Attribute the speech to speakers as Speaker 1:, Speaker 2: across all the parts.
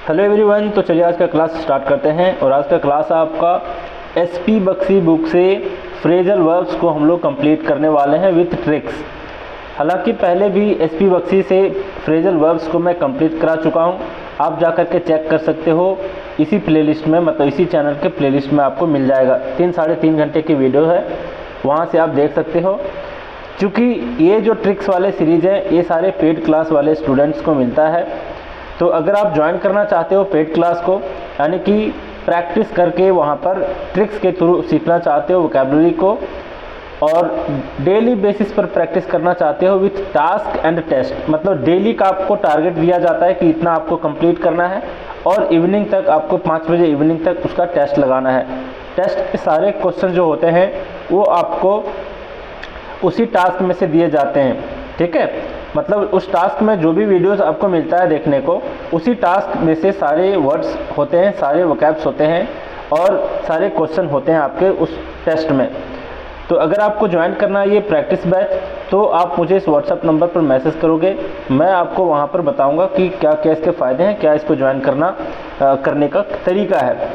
Speaker 1: Hello everyone. तो चलिए आज का क्लास स्टार्ट करते हैं। और आज का क्लास आपका एसपी बख्शी बुक से फ्रेजल वर्ब्स को हम लोग कंप्लीट करने वाले हैं विथ ट्रिक्स। हालांकि पहले भी एसपी बख्शी से फ्रेजल वर्ब्स को मैं कंप्लीट करा चुका हूं, आप जा कर के चेक कर सकते हो इसी प्लेलिस्ट में, मतलब इसी चैनल के प्लेलिस्ट में आपको मिल जाएगा। 3-3.5 घंटे की वीडियो है, वहां से आप देख सकते हो। चूँकि ये जो ट्रिक्स वाले सीरीज़ है ये सारे पेड क्लास वाले स्टूडेंट्स को मिलता है। तो अगर आप ज्वाइन करना चाहते हो पेड क्लास को, यानी कि प्रैक्टिस करके वहाँ पर ट्रिक्स के थ्रू सीखना चाहते हो वोकैबुलरी को, और डेली बेसिस पर प्रैक्टिस करना चाहते हो विथ टास्क एंड टेस्ट, मतलब डेली का आपको टारगेट दिया जाता है कि इतना आपको कंप्लीट करना है और इवनिंग तक आपको 5 बजे इवनिंग तक उसका टेस्ट लगाना है। टेस्ट के सारे क्वेश्चन जो होते हैं वो आपको उसी टास्क में से दिए जाते हैं, ठीक है। मतलब उस टास्क में जो भी वीडियोस आपको मिलता है देखने को, उसी टास्क में से सारे वर्ड्स होते हैं, सारे वोकैब्स होते हैं और सारे क्वेश्चन होते हैं आपके उस टेस्ट में। तो अगर आपको ज्वाइन करना है ये प्रैक्टिस बैच, तो आप मुझे इस व्हाट्सएप नंबर पर मैसेज करोगे, मैं आपको वहाँ पर बताऊँगा कि क्या क्या इसके फ़ायदे हैं, क्या इसको ज्वाइन करने का तरीका है।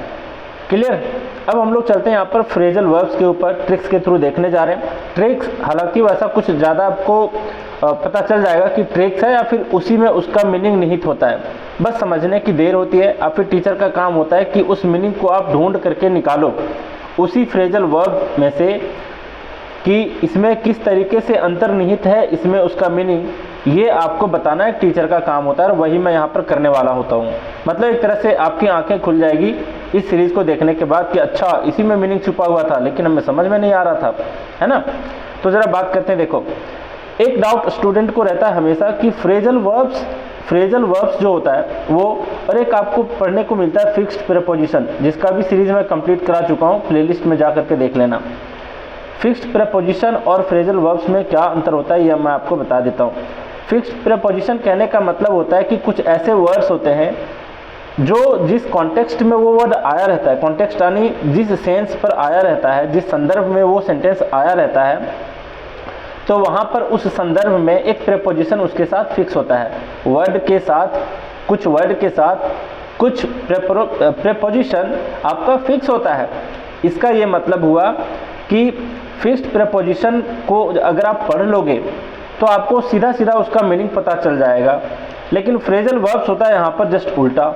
Speaker 1: क्लियर। अब हम लोग चलते हैं यहाँ पर फ्रेजल वर्ब्स के ऊपर, ट्रिक्स के थ्रू देखने जा रहे हैं। ट्रिक्स हालांकि वैसा कुछ ज़्यादा आपको पता चल जाएगा कि ट्रिक्स है या फिर उसी में उसका मीनिंग निहित होता है, बस समझने की देर होती है। या फिर टीचर का काम होता है कि उस मीनिंग को आप ढूंढ करके निकालो उसी फ्रेजल वर्ब में से कि इसमें किस तरीके से अंतर्निहित है इसमें उसका मीनिंग, ये आपको बताना एक टीचर का काम होता है और वही मैं यहाँ पर करने वाला होता हूँ। मतलब एक तरह से आपकी आंखें खुल जाएगी इस सीरीज़ को देखने के बाद कि अच्छा इसी में मीनिंग छुपा हुआ था, लेकिन हमें समझ में नहीं आ रहा था, है ना। तो ज़रा बात करते हैं। देखो, एक डाउट स्टूडेंट को रहता है हमेशा कि फ्रेजल वर्ब्स जो होता है वो, और एक आपको पढ़ने को मिलता है फिक्स्ड प्रीपोजिशन, जिसका भी सीरीज़ मैं कंप्लीट करा चुका हूँ, प्लेलिस्ट में जा करके देख लेना। फिक्स्ड प्रीपोजिशन और फ्रेजल वर्ब्स में क्या अंतर होता है यह मैं आपको बता देता हूँ। फिक्स्ड प्रीपोजिशन कहने का मतलब होता है कि कुछ ऐसे वर्ड्स होते हैं जो जिस कॉन्टेक्स्ट में वो वर्ड आया रहता है, कॉन्टेक्स्ट यानी जिस सेंस पर आया रहता है, जिस संदर्भ में वो सेंटेंस आया रहता है, तो वहाँ पर उस संदर्भ में एक प्रीपोजिशन उसके साथ फिक्स होता है। वर्ड के साथ कुछ प्रीपोजिशन आपका फिक्स होता है। इसका ये मतलब हुआ कि फिक्स्ड प्रीपोजिशन को अगर आप पढ़ लोगे तो आपको सीधा सीधा उसका मीनिंग पता चल जाएगा। लेकिन फ्रेजल वर्ब्स होता है यहाँ पर जस्ट उल्टा।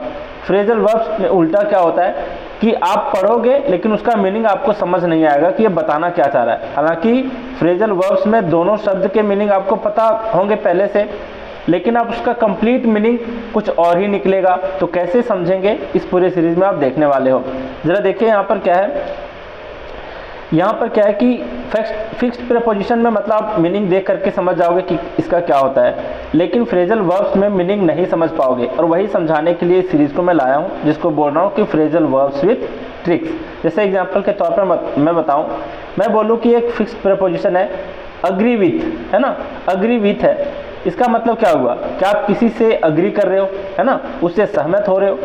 Speaker 1: फ्रेजल वर्ब्स में उल्टा क्या होता है कि आप पढ़ोगे लेकिन उसका मीनिंग आपको समझ नहीं आएगा कि ये बताना क्या चाह रहा है। हालांकि फ्रेजल वर्ब्स में दोनों शब्द के मीनिंग आपको पता होंगे पहले से, लेकिन आप उसका कंप्लीट मीनिंग कुछ और ही निकलेगा। तो कैसे समझेंगे इस पूरे सीरीज में आप देखने वाले हो। ज़रा देखिए यहाँ पर क्या है कि फिक्स्ड प्रीपोजिशन में मतलब आप मीनिंग देख करके समझ जाओगे कि इसका क्या होता है, लेकिन फ्रेजल वर्ब्स में मीनिंग नहीं समझ पाओगे। और वही समझाने के लिए इस सीरीज़ को मैं लाया हूँ, जिसको बोल रहा हूँ कि फ्रेजल वर्ब्स विथ ट्रिक्स। जैसे एग्जांपल के तौर पर मैं बताऊँ, मैं बोलूँ कि एक फिक्स्ड प्रीपोजिशन है अग्री विथ, है ना, अग्री विथ है। इसका मतलब क्या हुआ कि आप किसी से अग्री कर रहे हो, है ना, उससे सहमत हो रहे हो।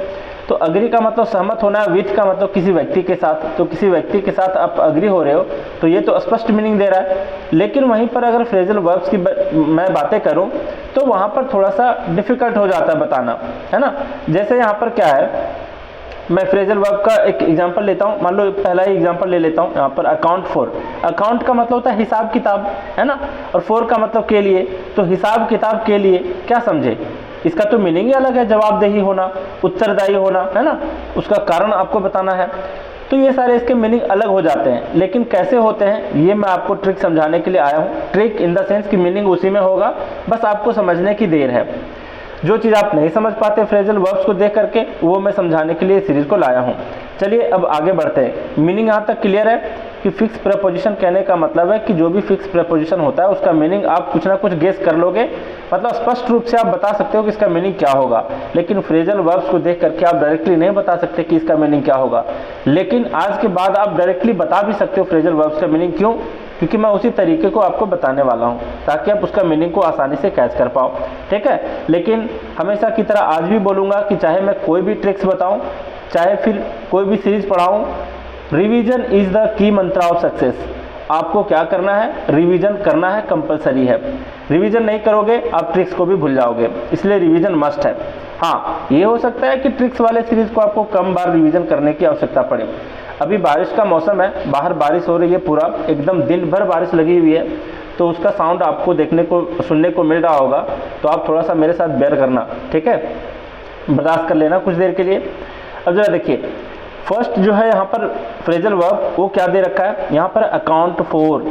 Speaker 1: तो अग्री का मतलब सहमत होना है, विथ का मतलब किसी व्यक्ति के साथ, तो किसी व्यक्ति के साथ आप अग्री हो रहे हो, तो ये तो स्पष्ट मीनिंग दे रहा है। लेकिन वहीं पर अगर फ्रेजल वर्ब्स की मैं बातें करूं तो वहां पर थोड़ा सा डिफिकल्ट हो जाता है बताना, है ना। जैसे यहाँ पर क्या है, मैं फ्रेजल वर्ब का एक एग्जांपल लेता हूँ। मान लो पहला ही एग्जांपल ले लेता हूँ यहाँ पर, अकाउंट फॉर। अकाउंट का मतलब होता है हिसाब किताब, है ना, और फॉर का मतलब के लिए। तो हिसाब किताब के लिए क्या समझे, इसका तो मीनिंग ही अलग है, जवाबदेही होना, उत्तरदायी होना, है ना, उसका कारण आपको बताना है। तो ये सारे इसके मीनिंग अलग हो जाते हैं। लेकिन कैसे होते हैं ये मैं आपको ट्रिक समझाने के लिए आया हूँ। ट्रिक इन द सेंस कि मीनिंग उसी में होगा, बस आपको समझने की देर है। जो चीज़ आप नहीं समझ पाते फ्रेजल वर्ब्स को देख करके, वो मैं समझाने के लिए सीरीज़ को लाया हूँ। चलिए अब आगे बढ़ते हैं। मीनिंग यहाँ तक क्लियर है कि फिक्स प्रीपोजिशन कहने का मतलब है कि जो भी फिक्स प्रीपोजिशन होता है उसका मीनिंग आप कुछ ना कुछ गेस कर लोगे, मतलब स्पष्ट रूप से आप बता सकते हो कि इसका मीनिंग क्या होगा। लेकिन फ्रेजल वर्ब्स को देख करके आप डायरेक्टली नहीं बता सकते कि इसका मीनिंग क्या होगा। लेकिन आज के बाद आप डायरेक्टली बता भी सकते हो फ्रेजल वर्ब्स का मीनिंग। क्यों? क्योंकि मैं उसी तरीके को आपको बताने वाला हूँ ताकि आप उसका मीनिंग को आसानी से कैच कर पाओ, ठीक है। लेकिन हमेशा की तरह आज भी बोलूँगा कि चाहे मैं कोई भी ट्रिक्स बताऊँ, चाहे फिर कोई भी सीरीज पढ़ाऊँ, revision is the key mantra of success. आपको क्या करना है, रिवीजन करना है, कंपलसरी है। रिवीजन नहीं करोगे आप ट्रिक्स को भी भूल जाओगे, इसलिए रिवीजन मस्ट है। हाँ, ये हो सकता है कि ट्रिक्स वाले सीरीज को आपको कम बार रिवीजन करने की आवश्यकता पड़े। अभी बारिश का मौसम है, बाहर बारिश हो रही है, पूरा एकदम दिन भर बारिश लगी हुई है, तो उसका साउंड आपको देखने को सुनने को मिल रहा होगा, तो आप थोड़ा सा मेरे साथ बेयर करना, ठीक है, बर्दाश्त कर लेना कुछ देर के लिए। अब जरा देखिए, फर्स्ट जो है यहाँ पर फ्रेजल वर्ब वो क्या दे रखा है, यहाँ पर अकाउंट फॉर।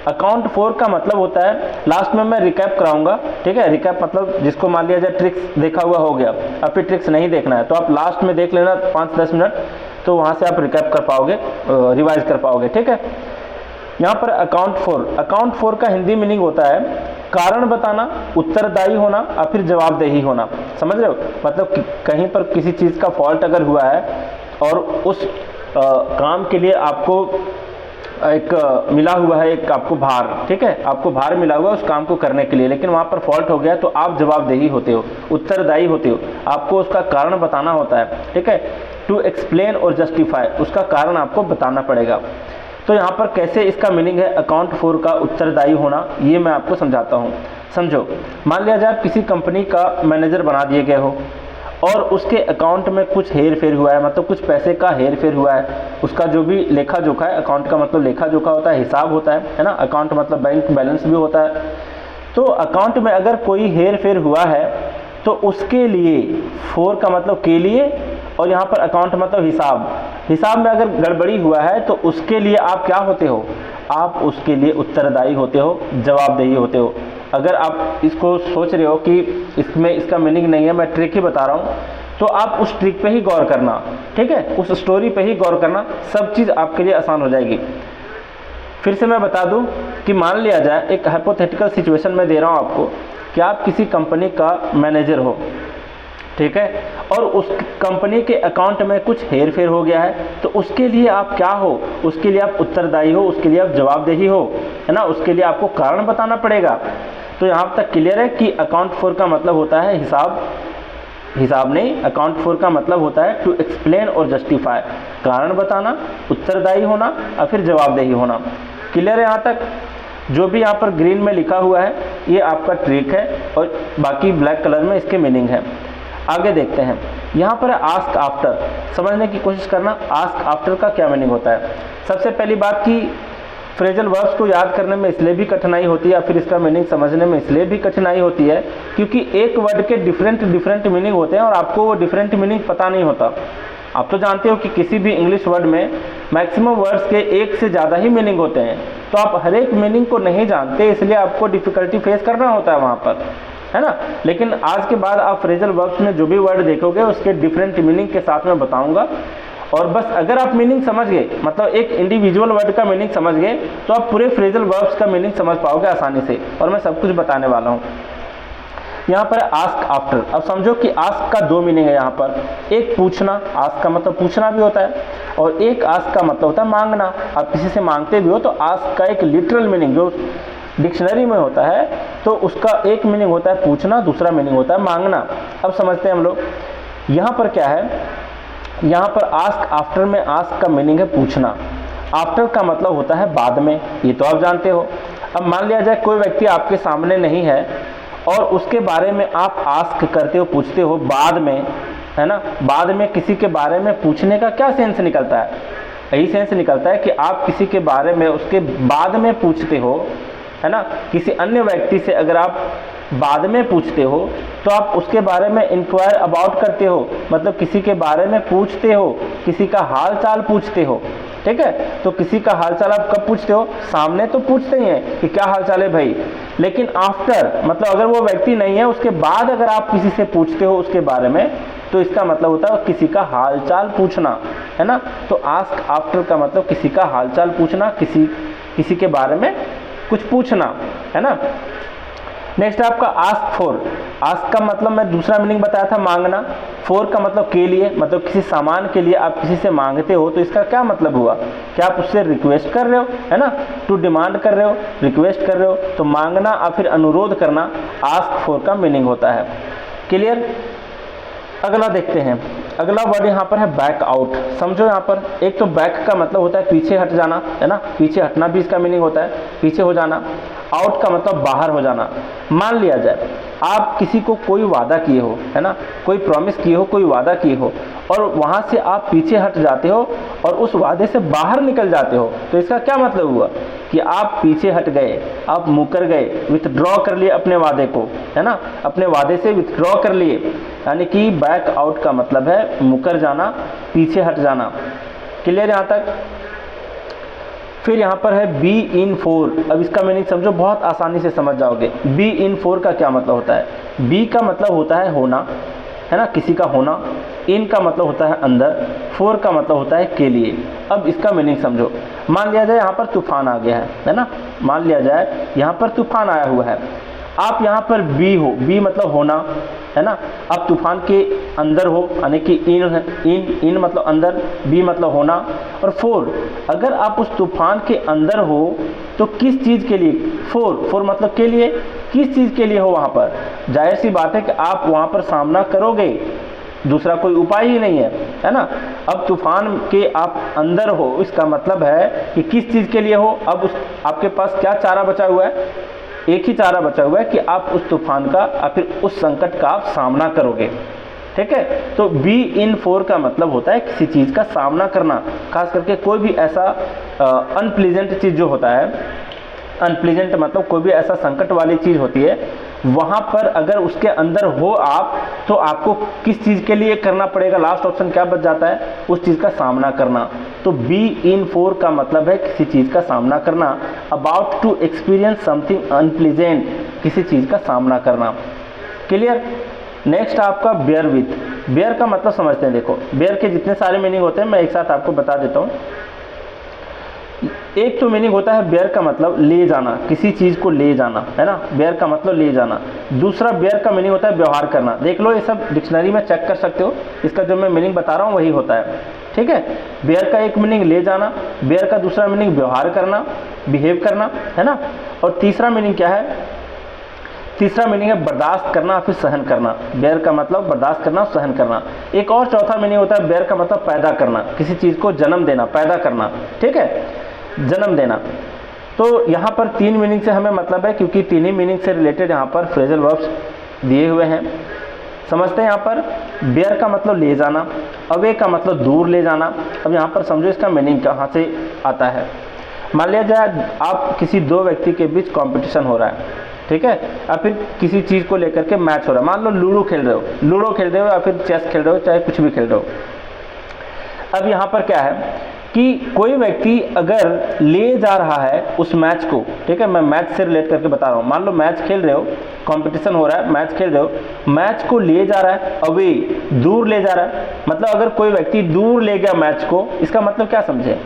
Speaker 1: अकाउंट फॉर का मतलब होता है, लास्ट में मैं रिकैप कराऊंगा, ठीक है, रिकैप मतलब जिसको मान लिया जाए ट्रिक्स देखा हुआ हो गया, अब फिर ट्रिक्स नहीं देखना है तो आप लास्ट में देख लेना 5-10 मिनट, तो वहाँ से आप रिकैप कर पाओगे, रिवाइज कर पाओगे, ठीक है। यहाँ पर अकाउंट फॉर का हिंदी मीनिंग होता है कारण बताना, उत्तरदायी होना और फिर जवाबदेही होना। समझ रहे हो, मतलब कहीं पर किसी चीज़ का फॉल्ट अगर हुआ है और उस काम के लिए आपको एक मिला हुआ है, एक आपको भार, ठीक है, आपको भार मिला हुआ है उस काम को करने के लिए, लेकिन वहाँ पर फॉल्ट हो गया तो आप जवाबदेही होते हो, उत्तरदायी होते हो, आपको उसका कारण बताना होता है, ठीक है। टू एक्सप्लेन और जस्टिफाई, उसका कारण आपको बताना पड़ेगा। तो यहाँ पर कैसे इसका मीनिंग है अकाउंट फॉर का उत्तरदायी होना, ये मैं आपको समझाता हूँ। समझो, मान लिया जाए किसी कंपनी का मैनेजर बना दिए गए हो और उसके अकाउंट में कुछ हेर फेर हुआ है, मतलब कुछ पैसे का हेर फेर हुआ है, उसका जो भी लेखा जोखा है, अकाउंट का मतलब लेखा जोखा होता है, हिसाब होता है ना, अकाउंट मतलब बैंक बैलेंस भी होता है। तो अकाउंट में अगर कोई हेर फेर हुआ है तो उसके लिए, फॉर का मतलब के लिए, और यहाँ पर अकाउंट मतलब हिसाब में अगर गड़बड़ी हुआ है तो उसके लिए आप क्या होते हो, आप उसके लिए उत्तरदायी होते हो, जवाबदेही होते हो। अगर आप इसको सोच रहे हो कि इसमें इसका मीनिंग नहीं है, मैं ट्रिक ही बता रहा हूँ, तो आप उस ट्रिक पे ही गौर करना, ठीक है, उस स्टोरी पे ही गौर करना, सब चीज़ आपके लिए आसान हो जाएगी। फिर से मैं बता दूं कि मान लिया जाए, एक हाइपोथेटिकल सिचुएशन में दे रहा हूँ आपको, कि आप किसी कंपनी का मैनेजर हो, ठीक है, और उस कंपनी के अकाउंट में कुछ हेर फेर हो गया है, तो उसके लिए आप क्या हो, उसके लिए आप उत्तरदायी हो, उसके लिए आप जवाबदेही हो, है ना, उसके लिए आपको कारण बताना पड़ेगा। तो यहाँ तक क्लियर है कि अकाउंट फॉर का मतलब होता है हिसाब नहीं, अकाउंट फॉर का मतलब होता है टू एक्सप्लेन और जस्टिफाई, कारण बताना, उत्तरदायी होना और फिर जवाबदेही होना। क्लियर है यहाँ तक? जो भी यहाँ पर ग्रीन में लिखा हुआ है ये आपका ट्रिक है और बाकी ब्लैक कलर में इसके मीनिंग है। आगे देखते हैं, यहाँ पर आस्क आफ्टर, समझने की कोशिश करना, आस्क आफ्टर का क्या मीनिंग होता है। सबसे पहली बात कि फ्रेजल वर्ब्स को याद करने में इसलिए भी कठिनाई होती है या फिर इसका मीनिंग समझने में इसलिए भी कठिनाई होती है क्योंकि एक वर्ड के डिफरेंट मीनिंग होते हैं और आपको वो डिफरेंट मीनिंग पता नहीं होता। आप तो जानते हो कि किसी भी इंग्लिश वर्ड में मैक्सिमम वर्ड्स के एक से ज़्यादा ही मीनिंग होते हैं, तो आप हर एक मीनिंग को नहीं जानते, इसलिए आपको डिफ़िकल्टी फेस करना होता है वहाँ पर, है ना। लेकिन आज के बाद आप फ्रेजल वर्ब्स में जो भी वर्ड देखोगे उसके डिफरेंट मीनिंग के साथ में बताऊँगा, और बस अगर आप मीनिंग समझ गए, मतलब एक इंडिविजुअल वर्ड का मीनिंग समझ गए, तो आप पूरे फ्रेजल वर्ब्स का मीनिंग समझ पाओगे आसानी से, और मैं सब कुछ बताने वाला हूँ। यहाँ पर आस्क आफ्टर, अब समझो कि आस्क का दो मीनिंग है यहाँ पर, एक पूछना, आस्क का मतलब पूछना भी होता है, और एक आस्क का मतलब होता है मांगना। आप किसी से मांगते भी हो तो आस्क का एक लिटरल मीनिंग जो डिक्शनरी में होता है, तो उसका एक मीनिंग होता है पूछना, दूसरा मीनिंग होता है मांगना। अब समझते हैं हम लोग, यहाँ पर क्या है, यहाँ पर आस्क आफ्टर में आस्क का मीनिंग है पूछना, आफ्टर का मतलब होता है बाद में, ये तो आप जानते हो। अब मान लिया जाए कोई व्यक्ति आपके सामने नहीं है और उसके बारे में आप आस्क करते हो, पूछते हो बाद में, है ना। बाद में किसी के बारे में पूछने का क्या सेंस निकलता है, यही सेंस निकलता है कि आप किसी के बारे में उसके बाद में पूछते हो, है ना। किसी अन्य व्यक्ति से अगर आप बाद में पूछते हो तो आप उसके बारे में इंक्वायर अबाउट करते हो, मतलब किसी के बारे में पूछते हो, किसी का हाल चाल पूछते हो, ठीक है। तो किसी का हाल चाल आप कब पूछते हो, सामने तो पूछते ही हैं कि क्या हाल चाल है भाई, लेकिन आफ्टर मतलब अगर वो व्यक्ति नहीं है उसके बाद अगर आप किसी से पूछते हो उसके बारे में, तो इसका मतलब होता है किसी का हाल चाल पूछना, है ना। तो आस्क आफ्टर का मतलब किसी का हाल चाल पूछना, किसी के बारे में कुछ पूछना, है ना। नेक्स्ट है आपका आस्क फॉर, आस्क का मतलब मैं दूसरा मीनिंग बताया था मांगना, फॉर का मतलब के लिए, मतलब किसी सामान के लिए आप किसी से मांगते हो तो इसका क्या मतलब हुआ, क्या आप उससे रिक्वेस्ट कर रहे हो, है ना, टू डिमांड कर रहे हो, रिक्वेस्ट कर रहे हो, तो मांगना और फिर अनुरोध करना आस्क फॉर का मीनिंग होता है। क्लियर? अगला देखते हैं, अगला वर्ड यहाँ पर है बैक आउट। समझो यहाँ पर एक तो बैक का मतलब होता है पीछे हट जाना, है ना, पीछे हटना भी इसका मीनिंग होता है, पीछे हो जाना। आउट का मतलब बाहर हो जाना। मान लिया जाए आप किसी को कोई वादा किए हो, है ना, कोई प्रॉमिस किए हो, कोई वादा किए हो, और वहाँ से आप पीछे हट जाते हो और उस वादे से बाहर निकल जाते हो, तो इसका क्या मतलब हुआ कि आप पीछे हट गए, आप मुकर गए, विथड्रॉ कर लिए अपने वादे को, है ना, अपने वादे से विथड्रॉ कर लिए। यानी कि बैक आउट का मतलब है मुकर जाना, पीछे हट जाना। क्लियर यहाँ तक? फिर यहाँ पर है बी इन फोर। अब इसका मीनिंग समझो, बहुत आसानी से समझ जाओगे। बी इन फोर का क्या मतलब होता है? बी का मतलब होता है होना, है ना, किसी का होना। इन का मतलब होता है अंदर, फोर का मतलब होता है के लिए। अब इसका मीनिंग समझो। मान लिया जाए यहाँ पर तूफान आ गया है ना, मान लिया जाए यहाँ पर तूफान आया हुआ है, आप यहाँ पर बी हो, बी मतलब होना, है ना, आप तूफान के अंदर हो, यानी कि इन मतलब अंदर, बी मतलब होना, और फोर, अगर आप उस तूफान के अंदर हो तो किस चीज़ के लिए? फोर मतलब के लिए, किस चीज़ के लिए हो वहाँ पर? जाहिर सी बात है कि आप वहाँ पर सामना करोगे, दूसरा कोई उपाय ही नहीं है ना। अब तूफान के आप अंदर हो, इसका मतलब है कि किस चीज़ के लिए हो? अब उस आपके पास क्या चारा बचा हुआ है? एक ही चारा बचा हुआ है कि आप उस तूफान का या फिर उस संकट का आप सामना करोगे। ठीक है, तो बी इन फोर का मतलब होता है किसी चीज़ का सामना करना, खास करके कोई भी ऐसा अनप्लीजेंट चीज़ जो होता है, अनप्लीजेंट मतलब कोई भी ऐसा संकट वाली चीज़ होती है, वहाँ पर अगर उसके अंदर हो आप, तो आपको किस चीज़ के लिए करना पड़ेगा? लास्ट ऑप्शन क्या बच जाता है? उस चीज़ का सामना करना। तो बी इन फोर का मतलब है किसी चीज़ का सामना करना, about to experience something unpleasant, किसी चीज़ का सामना करना। क्लियर? नेक्स्ट आपका बेयर विथ। बेयर का मतलब समझते हैं। देखो, बेयर के जितने सारे मीनिंग होते हैं मैं एक साथ आपको बता देता हूँ। एक तो मीनिंग होता है बेयर का मतलब ले जाना, किसी चीज़ को ले जाना, है ना, बेयर का मतलब ले जाना। दूसरा बेयर का मीनिंग होता है व्यवहार करना। देख लो, ये सब डिक्शनरी में चेक कर सकते हो, इसका जो मैं मीनिंग बता रहा हूँ वही होता है। ठीक है, बेयर का एक मीनिंग ले जाना, बेयर का दूसरा मीनिंग व्यवहार करना, बिहेव करना, है ना, और तीसरा मीनिंग क्या है? तीसरा मीनिंग है बर्दाश्त करना फिर सहन करना। बेयर का मतलब बर्दाश्त करना, सहन करना। एक और चौथा मीनिंग होता है बेयर का मतलब पैदा करना, किसी चीज़ को जन्म देना, पैदा करना। ठीक है, जन्म देना। तो यहाँ पर तीन मीनिंग से हमें मतलब है, क्योंकि तीन ही मीनिंग से रिलेटेड यहाँ पर फ्रेजल वर्ब्स दिए हुए हैं। समझते हैं। यहाँ पर बेयर का मतलब ले जाना, अवे का मतलब दूर ले जाना। अब यहाँ पर समझो इसका मीनिंग कहाँ से आता है। मान लिया जाए आप किसी दो व्यक्ति के बीच कंपटीशन हो रहा है, ठीक है, या फिर किसी चीज़ को लेकर के मैच हो रहा है। मान लो लूडो खेल रहे हो या फिर चेस खेल रहे हो, चाहे कुछ भी खेल रहे हो। अब यहाँ पर क्या है कि कोई व्यक्ति अगर ले जा रहा है उस मैच को, ठीक है, मैं मैच से रिलेट करके बता रहा हूँ। मान लो मैच खेल रहे हो, कंपटीशन हो रहा है, मैच खेल रहे हो, मैच को ले जा रहा है अवे, दूर ले जा रहा है। मतलब अगर कोई व्यक्ति दूर ले गया मैच को, इसका मतलब क्या समझे?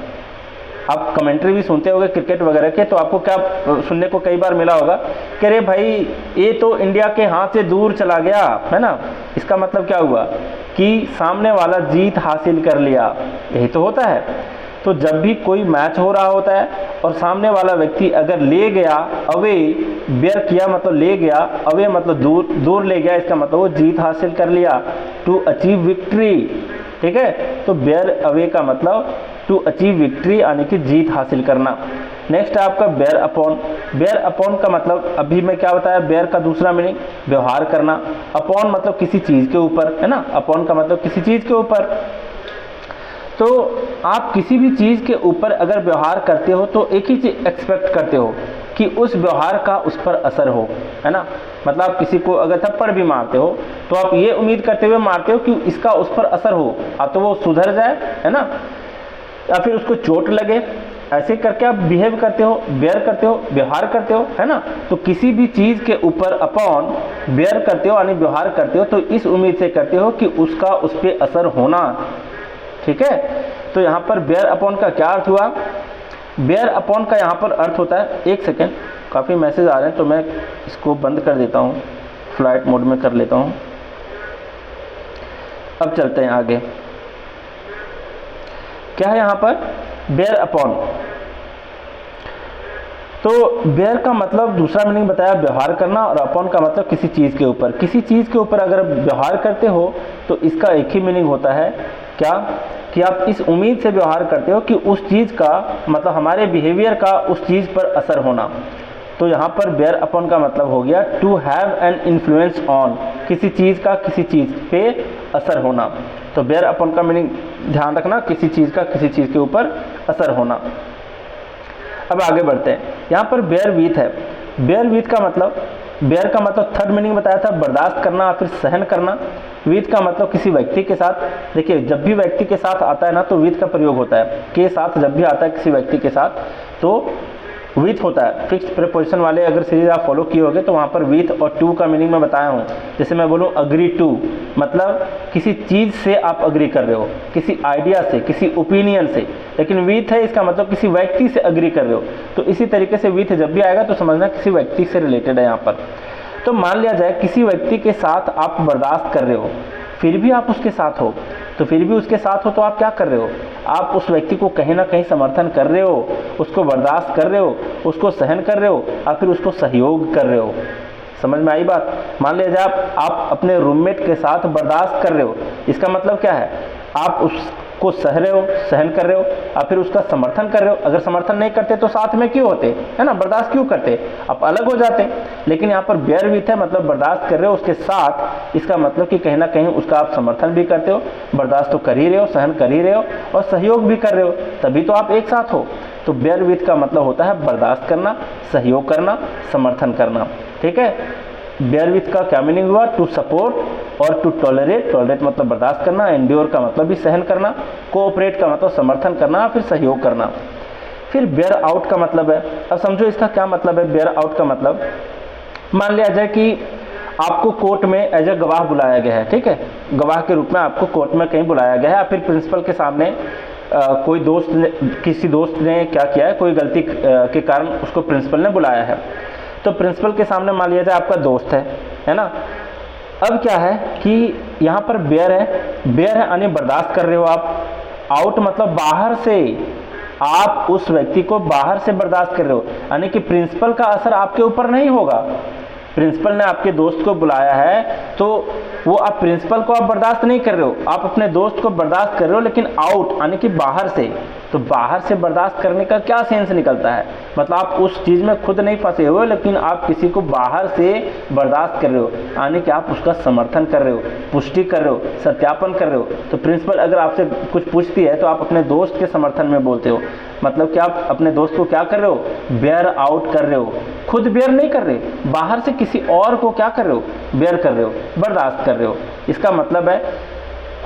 Speaker 1: आप कमेंट्री भी सुनते होंगे क्रिकेट वगैरह के, तो आपको क्या सुनने को कई बार मिला होगा कि अरे भाई ये तो इंडिया के हाथ से दूर चला गया, है ना। इसका मतलब क्या हुआ कि सामने वाला जीत हासिल कर लिया, यही तो होता है। तो जब भी कोई मैच हो रहा होता है और सामने वाला व्यक्ति अगर ले गया, अवे, बेयर किया मतलब ले गया, अवे मतलब दूर ले गया, इसका मतलब वो जीत हासिल कर लिया, टू अचीव विक्ट्री। ठीक है, तो बेयर अवे का मतलब टू अचीव विक्ट्री, यानी कि जीत हासिल करना। नेक्स्ट है आपका बेयर अपॉन। बेयर अपॉन का मतलब अभी मैं क्या बताया, बेयर का दूसरा मीनिंग व्यवहार करना, अपॉन मतलब किसी चीज़ के ऊपर, है ना, अपॉन का मतलब किसी चीज़ के ऊपर। तो आप किसी भी चीज़ के ऊपर अगर व्यवहार करते हो तो एक ही चीज़ एक्सपेक्ट करते हो कि उस व्यवहार का उस पर असर हो, है ना। मतलब आप किसी को अगर थप्पड़ भी मारते हो तो आप ये उम्मीद करते हुए मारते हो कि इसका उस पर असर हो, तो वो सुधर जाए, है ना, या फिर उसको चोट लगे। ऐसे करके आप बिहेव करते हो, बेयर करते हो, व्यवहार करते हो, है ना। तो किसी भी चीज़ के ऊपर अपॉन बेयर करते हो यानी व्यवहार करते हो, तो इस उम्मीद से करते हो कि उसका उस पर असर होना। ठीक है, तो यहाँ पर बेयर अपॉन का क्या अर्थ हुआ? बेयर अपॉन का यहाँ पर अर्थ होता है, एक सेकेंड, काफ़ी मैसेज आ रहे हैं तो मैं इसको बंद कर देता हूँ, फ्लाइट मोड में कर लेता हूँ। अब चलते हैं आगे। क्या है यहाँ पर? Bear upon. तो बेयर का मतलब दूसरा मीनिंग बताया व्यवहार करना, और अपॉन का मतलब किसी चीज़ के ऊपर। किसी चीज़ के ऊपर अगर व्यवहार करते हो तो इसका एक ही मीनिंग होता है, क्या, कि आप इस उम्मीद से व्यवहार करते हो कि उस चीज़ का मतलब हमारे बिहेवियर का उस चीज़ पर असर होना। तो यहाँ पर बेयर अपॉन का मतलब हो गया to have an influence on, किसी चीज़ का किसी चीज़ पे असर होना। तो बेयर अपॉन का मीनिंग ध्यान रखना, किसी चीज़ का किसी चीज़ के ऊपर असर होना। अब आगे बढ़ते हैं, यहाँ पर बेयर विथ है। बेयर विथ का मतलब, बेयर का मतलब थर्ड मीनिंग बताया था बर्दाश्त करना या फिर सहन करना। विथ का मतलब किसी व्यक्ति के साथ। देखिए जब भी व्यक्ति के साथ आता है ना तो विथ का प्रयोग होता है, के साथ जब भी आता है किसी व्यक्ति के साथ तो विथ होता है। फिक्स्ड प्रीपोजिशन वाले अगर सीरीज आप फॉलो किए होगे तो वहाँ पर विथ और टू का मीनिंग मैं बताया हूँ। जैसे मैं बोलूँ अग्री टू, मतलब किसी चीज़ से आप अग्री कर रहे हो, किसी आइडिया से, किसी ओपिनियन से। लेकिन विथ है इसका मतलब किसी व्यक्ति से अग्री कर रहे हो। तो इसी तरीके से विथ जब भी आएगा तो समझना किसी व्यक्ति से रिलेटेड है यहाँ पर। तो मान लिया जाए किसी व्यक्ति के साथ आप बर्दाश्त कर रहे हो, फिर भी आप उसके साथ हो, तो फिर भी उसके साथ हो तो आप क्या कर रहे हो, आप उस व्यक्ति को कहीं ना कहीं समर्थन कर रहे हो, उसको बर्दाश्त कर रहे हो, उसको सहन कर रहे हो या फिर उसको सहयोग कर रहे हो। समझ में आई बात। मान लीजिए आप अपने रूममेट के साथ बर्दाश्त कर रहे हो, इसका मतलब क्या है, आप उसको सह रहे हो, सहन कर रहे हो या फिर उसका समर्थन कर रहे हो। अगर समर्थन नहीं करते तो साथ में क्यों होते, है ना, बर्दाश्त क्यों करते, आप अलग हो जाते। लेकिन यहाँ पर बेयर विथ है, मतलब बर्दाश्त कर रहे हो उसके साथ, इसका मतलब कि कहीं ना कहीं उसका आप समर्थन भी करते हो, बर्दाश्त तो कर ही रहे हो, सहन कर ही रहे हो और सहयोग भी कर रहे हो, तभी तो आप एक साथ हो। तो बेयर विथ का मतलब होता है बर्दाश्त करना, सहयोग करना, समर्थन करना। ठीक है, बेयर विथ का क्या मीनिंग हुआ, टू सपोर्ट और टू टॉलरेट। टॉलरेट मतलब बर्दाश्त करना, एंड्योर का मतलब भी सहन करना, कोऑपरेट का मतलब समर्थन करना फिर सहयोग करना। फिर बेयर आउट का मतलब है, अब समझो इसका क्या मतलब है। बेयर आउट का मतलब, मान लिया जाए कि आपको कोर्ट में एज ए गवाह बुलाया गया है, ठीक है, गवाह के रूप में आपको कोर्ट में कहीं बुलाया गया है, या फिर प्रिंसिपल के सामने कोई दोस्त ने, किसी दोस्त ने क्या किया है, कोई गलती के कारण उसको प्रिंसिपल ने बुलाया है। तो प्रिंसिपल के सामने मान लिया जाए आपका दोस्त है ना। अब क्या है कि यहाँ पर बेयर है यानी बर्दाश्त कर रहे हो आप। आउट मतलब बाहर से, आप उस व्यक्ति को बाहर से बर्दाश्त कर रहे हो, यानी कि प्रिंसिपल का असर आपके ऊपर नहीं होगा। प्रिंसिपल ने आपके दोस्त को बुलाया है तो वो आप प्रिंसिपल को आप बर्दाश्त नहीं कर रहे हो, आप अपने दोस्त को बर्दाश्त कर रहे हो, लेकिन आउट यानी कि बाहर से। तो बाहर से बर्दाश्त करने का क्या सेंस निकलता है, मतलब आप उस चीज़ में खुद नहीं फंसे हुए, लेकिन आप किसी को बाहर से बर्दाश्त कर रहे हो, यानी कि आप उसका समर्थन कर रहे हो, पुष्टि कर रहे हो, सत्यापन कर रहे हो। तो प्रिंसिपल अगर आपसे कुछ पूछती है तो आप अपने दोस्त के समर्थन में बोलते हो, मतलब कि आप अपने दोस्त को क्या कर रहे हो, बेयर आउट कर रहे हो। खुद बेयर नहीं कर रहे, बाहर से किसी और को क्या कर रहे हो, बेयर कर रहे हो, बर्दाश्त कर रहे हो। इसका मतलब है,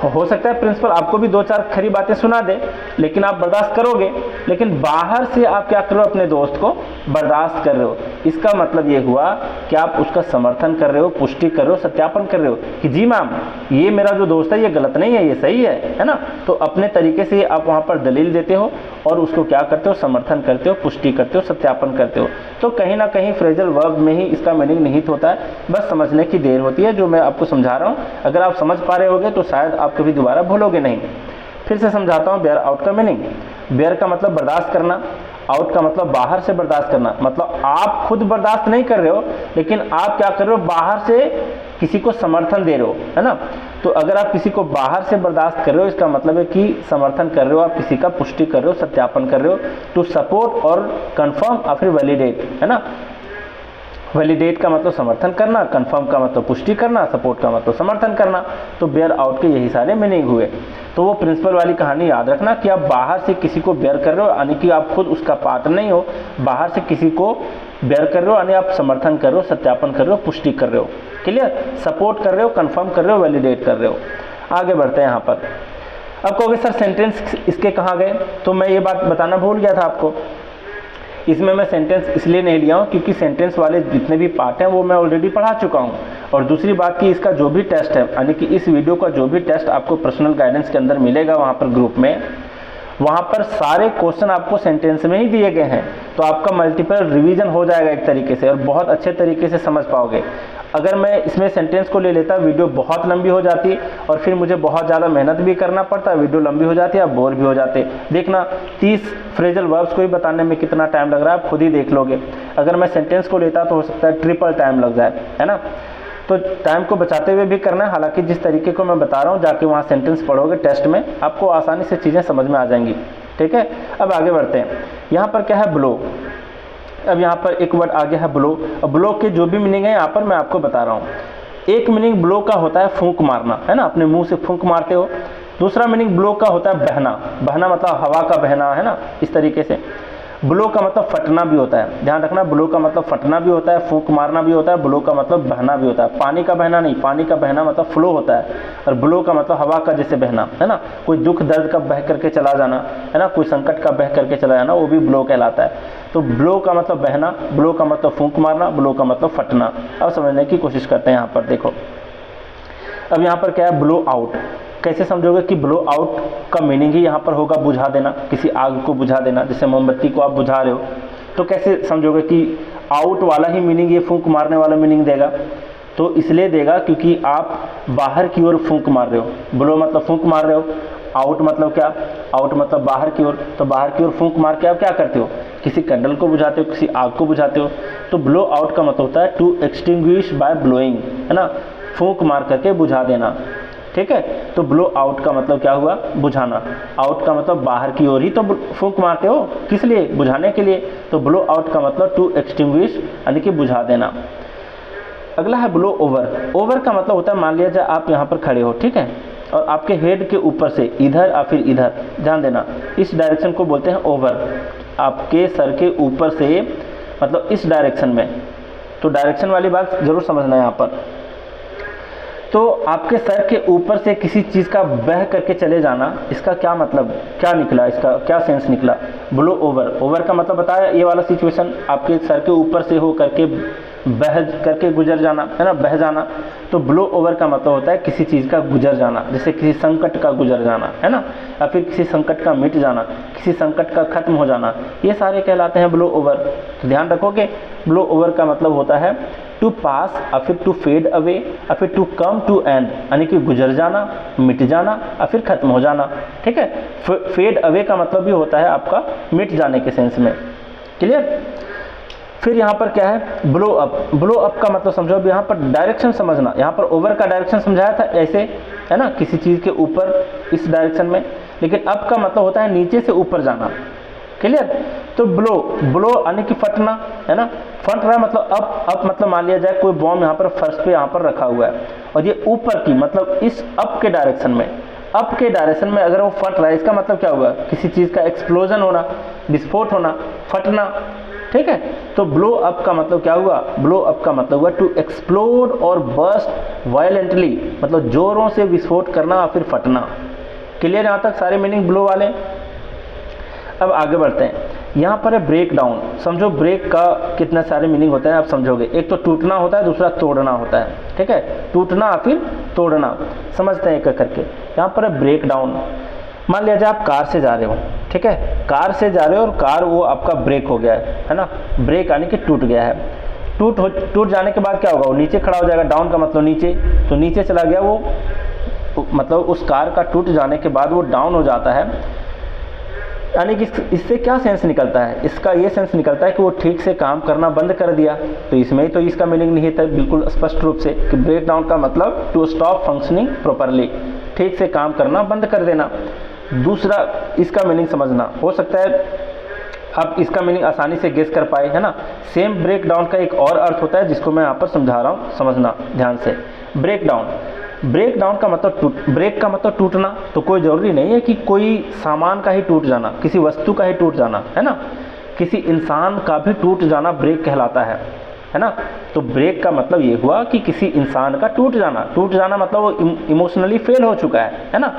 Speaker 1: हो सकता है प्रिंसिपल आपको भी 2-4 खरी बातें सुना दे, लेकिन आप बर्दाश्त करोगे, लेकिन बाहर से आप क्या कर रहे हो, अपने दोस्त को बर्दाश्त कर रहे हो। इसका मतलब ये हुआ कि आप उसका समर्थन कर रहे हो, पुष्टि कर रहे हो, सत्यापन कर रहे हो कि जी मैम ये मेरा जो दोस्त है ये गलत नहीं है, ये सही है ना। तो अपने तरीके से आप वहाँ पर दलील देते हो और उसको क्या करते हो, समर्थन करते हो, पुष्टि करते हो, सत्यापन करते हो। तो कहीं ना कहीं फ्रेजल वर्ब में ही इसका मीनिंग निहित होता है, बस समझने की देर होती है जो मैं आपको समझा रहा हूँ। अगर आप समझ पा रहे होगे तो शायद आप कभी दोबारा भूलोगे नहीं। फिर से समझाता हूँ बेयर आउट का मीनिंग। बेयर का मतलब बर्दाश्त करना, आउट का मतलब बाहर से बर्दाश्त करना, मतलब आप खुद बर्दाश्त नहीं कर रहे हो, लेकिन आप क्या कर रहे हो, बाहर से किसी को समर्थन दे रहे हो, है ना। तो अगर आप किसी को बाहर से बर्दाश्त कर रहे हो, इसका मतलब है कि समर्थन कर रहे हो, आप किसी का पुष्टि कर रहे हो, सत्यापन कर रहे हो। टू सपोर्ट और कंफर्म और फिर वैलिडेट, है ना। वैलिडेट का मतलब समर्थन करना, कंफर्म का मतलब पुष्टि करना, सपोर्ट का मतलब समर्थन करना। तो बेयर आउट के यही सारे मीनिंग हुए। तो वो प्रिंसिपल वाली कहानी याद रखना कि आप बाहर से किसी को बेयर कर रहे हो, यानी कि आप खुद उसका पार्ट नहीं हो, बाहर से किसी को बेयर कर रहे हो, यानी आप समर्थन कर रहे हो, सत्यापन कर रहे हो, पुष्टि कर रहे हो। क्लियर, सपोर्ट कर रहे हो, कंफर्म कर रहे हो, वैलिडेट कर रहे हो। आगे बढ़ते हैं यहाँ पर। अब कहोगे सर सेंटेंस इसके कहाँ गए, तो मैं ये बात बताना भूल गया था आपको। इसमें मैं सेंटेंस इसलिए नहीं लिया हूँ क्योंकि सेंटेंस वाले जितने भी पार्ट हैं वो मैं ऑलरेडी पढ़ा चुका हूँ। और दूसरी बात कि इसका जो भी टेस्ट है, यानी कि इस वीडियो का जो भी टेस्ट आपको पर्सनल गाइडेंस के अंदर मिलेगा वहाँ पर ग्रुप में, वहाँ पर सारे क्वेश्चन आपको सेंटेंस में ही दिए गए हैं। तो आपका मल्टीपल रिवीजन हो जाएगा एक तरीके से और बहुत अच्छे तरीके से समझ पाओगे। अगर मैं इसमें सेंटेंस को ले लेता वीडियो बहुत लंबी हो जाती और फिर मुझे बहुत ज़्यादा मेहनत भी करना पड़ता, वीडियो लंबी हो जाती, आप बोर भी हो जाते। देखना 30 फ्रेजल वर्ब्स को ही बताने में कितना टाइम लग रहा है, आप खुद ही देख लोगे। अगर मैं सेंटेंस को लेता तो हो सकता है ट्रिपल टाइम लग जाए, है ना। तो टाइम को बचाते हुए भी करना है। हालांकि जिस तरीके को मैं बता रहा हूँ, जाके वहाँ सेंटेंस पढ़ोगे टेस्ट में, आपको आसानी से चीज़ें समझ में आ जाएंगी। ठीक है, अब आगे बढ़ते हैं। यहाँ पर क्या है, ब्लो। अब यहाँ पर एक वर्ड आ गया है ब्लो। अब ब्लो के जो भी मीनिंग है यहाँ पर मैं आपको बता रहा हूँ। एक मीनिंग ब्लो का होता है फूंक मारना, है ना, अपने मुंह से फूंक मारते हो। दूसरा मीनिंग ब्लो का होता है बहना, बहना मतलब हवा का बहना, है ना, इस तरीके से। ब्लो का मतलब फटना भी होता है, ध्यान रखना, ब्लो का मतलब फटना भी होता है, फूंक मारना भी होता है, ब्लो का मतलब बहना भी होता है। पानी का बहना नहीं, पानी का बहना मतलब फ्लो होता है, और ब्लो का मतलब हवा का जैसे बहना, है ना, कोई दुख दर्द का बह करके चला जाना, है ना, कोई संकट का बह करके चला जाना, वो भी ब्लो कहलाता है। तो ब्लो का मतलब बहना, ब्लो का मतलब फूंक मारना, ब्लो का मतलब फटना। अब समझने की कोशिश करते हैं यहाँ पर, देखो अब यहाँ पर क्या है, ब्लो आउट। कैसे समझोगे कि ब्लो आउट का मीनिंग ही यहाँ पर होगा बुझा देना, किसी आग को बुझा देना, जैसे मोमबत्ती को आप बुझा रहे हो, तो कैसे समझोगे कि आउट वाला ही मीनिंग ये फूंक मारने वाला मीनिंग देगा? तो इसलिए देगा क्योंकि आप बाहर की ओर फूंक मार रहे हो। ब्लो मतलब फूंक मार रहे हो, आउट मतलब क्या, आउट मतलब बाहर की ओर। तो बाहर की ओर फूंक मार के आप क्या करते हो, किसी कैंडल को बुझाते हो, किसी आग को बुझाते हो। तो ब्लो आउट का मतलब होता है टू एक्सटिंग्विश बाय ब्लोइंग, है ना, फूंक मार करके बुझा देना, ठीक है। तो ब्लो आउट का मतलब क्या हुआ, बुझाना। आउट का मतलब बाहर की ओर ही तो फूंक मारते हो, किस लिए, बुझाने के लिए। तो ब्लो आउट का मतलब टू एक्सटिंग्विश यानी कि बुझा देना। अगला है ब्लो ओवर। ओवर का मतलब होता है, मान लिया जाए आप यहाँ पर खड़े हो, ठीक है, और आपके हेड के ऊपर से इधर या फिर इधर, ध्यान देना, इस डायरेक्शन को बोलते हैं ओवर। आपके सर के ऊपर से मतलब इस डायरेक्शन में, तो डायरेक्शन वाली बात जरूर समझना है यहाँ पर। तो आपके सर के ऊपर से किसी चीज़ का बह करके चले जाना, इसका क्या मतलब, क्या निकला, इसका क्या सेंस निकला, ब्लो ओवर। ओवर का मतलब बताया, ये वाला सिचुएशन आपके सर के ऊपर से हो करके बह करके गुजर जाना, है ना, बह जाना। तो ब्लो ओवर का मतलब होता है किसी चीज़ का गुजर जाना, जैसे किसी संकट का गुजर जाना, है ना, या फिर किसी संकट का मिट जाना, किसी संकट का खत्म हो जाना, ये सारे कहलाते हैं ब्लो ओवर। तो ध्यान रखोगे, ब्लो ओवर का मतलब होता है टू पास या फिर टू फेड अवे या फिर टू कम टू एंड, यानी कि गुजर जाना, मिट जाना या फिर खत्म हो जाना, ठीक है। फेड अवे का मतलब भी होता है आपका मिट जाने के सेंस में, क्लियर। फिर यहाँ पर क्या है, ब्लो अप। ब्लो अप का मतलब समझो, अब यहाँ पर डायरेक्शन समझना, यहाँ पर ओवर का डायरेक्शन समझाया था ऐसे, है ना, किसी चीज़ के ऊपर इस डायरेक्शन में, लेकिन अप का मतलब होता है नीचे से ऊपर जाना, क्लियर। तो ब्लो, ब्लो यानी कि फटना, है ना, फट रहा है मतलब अप। अप मतलब मान लिया जाए कोई बॉम्ब यहाँ पर फर्श पे यहाँ पर रखा हुआ है, और ये ऊपर की मतलब इस अप के डायरेक्शन में, अप के डायरेक्शन में अगर वो फट रहा है, इसका मतलब क्या हुआ, किसी चीज़ का एक्सप्लोजन होना, विस्फोट होना, फटना, ठीक है। तो ब्लो अप का मतलब क्या हुआ, ब्लो अप का मतलब हुआ टू एक्सप्लोड और बर्स्ट वायलेंटली, मतलब जोरों से विस्फोट करना या फिर फटना, क्लियर। यहाँ तक सारे मीनिंग ब्लो वाले। अब आगे बढ़ते हैं, यहाँ पर है ब्रेक डाउन। समझो ब्रेक का कितने सारे मीनिंग होते हैं आप समझोगे। एक तो टूटना होता है, दूसरा तोड़ना होता है, ठीक है, टूटना या फिर तोड़ना, समझते हैं एक एक करके। यहाँ पर है ब्रेक डाउन। मान लिया जाए आप कार से जा रहे हो, ठीक है, कार से जा रहे हो और कार वो आपका ब्रेक हो गया है ना, ब्रेक यानी कि टूट गया है। टूट जाने के बाद क्या होगा, वो नीचे खड़ा हो जाएगा, डाउन का मतलब नीचे, तो नीचे चला गया वो, मतलब उस कार का टूट जाने के बाद वो डाउन हो जाता है। यानी कि इससे क्या सेंस निकलता है, इसका ये सेंस निकलता है कि वो ठीक से काम करना बंद कर दिया। तो इसमें तो इसका मीनिंग नहीं था बिल्कुल स्पष्ट रूप से कि ब्रेक डाउन का मतलब टू स्टॉप फंक्शनिंग प्रॉपरली, ठीक से काम करना बंद कर देना। दूसरा इसका मीनिंग समझना, हो सकता है आप इसका मीनिंग आसानी से गेस कर पाए, है ना। सेम ब्रेक डाउन का एक और अर्थ होता है जिसको मैं यहाँ पर समझा रहा हूँ, समझना ध्यान से। ब्रेक डाउन, ब्रेक डाउन का मतलब ब्रेक का मतलब टूटना। तो कोई ज़रूरी नहीं है कि कोई सामान का ही टूट जाना, किसी वस्तु का ही टूट जाना, है ना, किसी इंसान का भी टूट जाना ब्रेक कहलाता है ना। तो ब्रेक का मतलब ये हुआ कि किसी इंसान का टूट जाना मतलब वो इमोशनली फेल हो चुका है ना,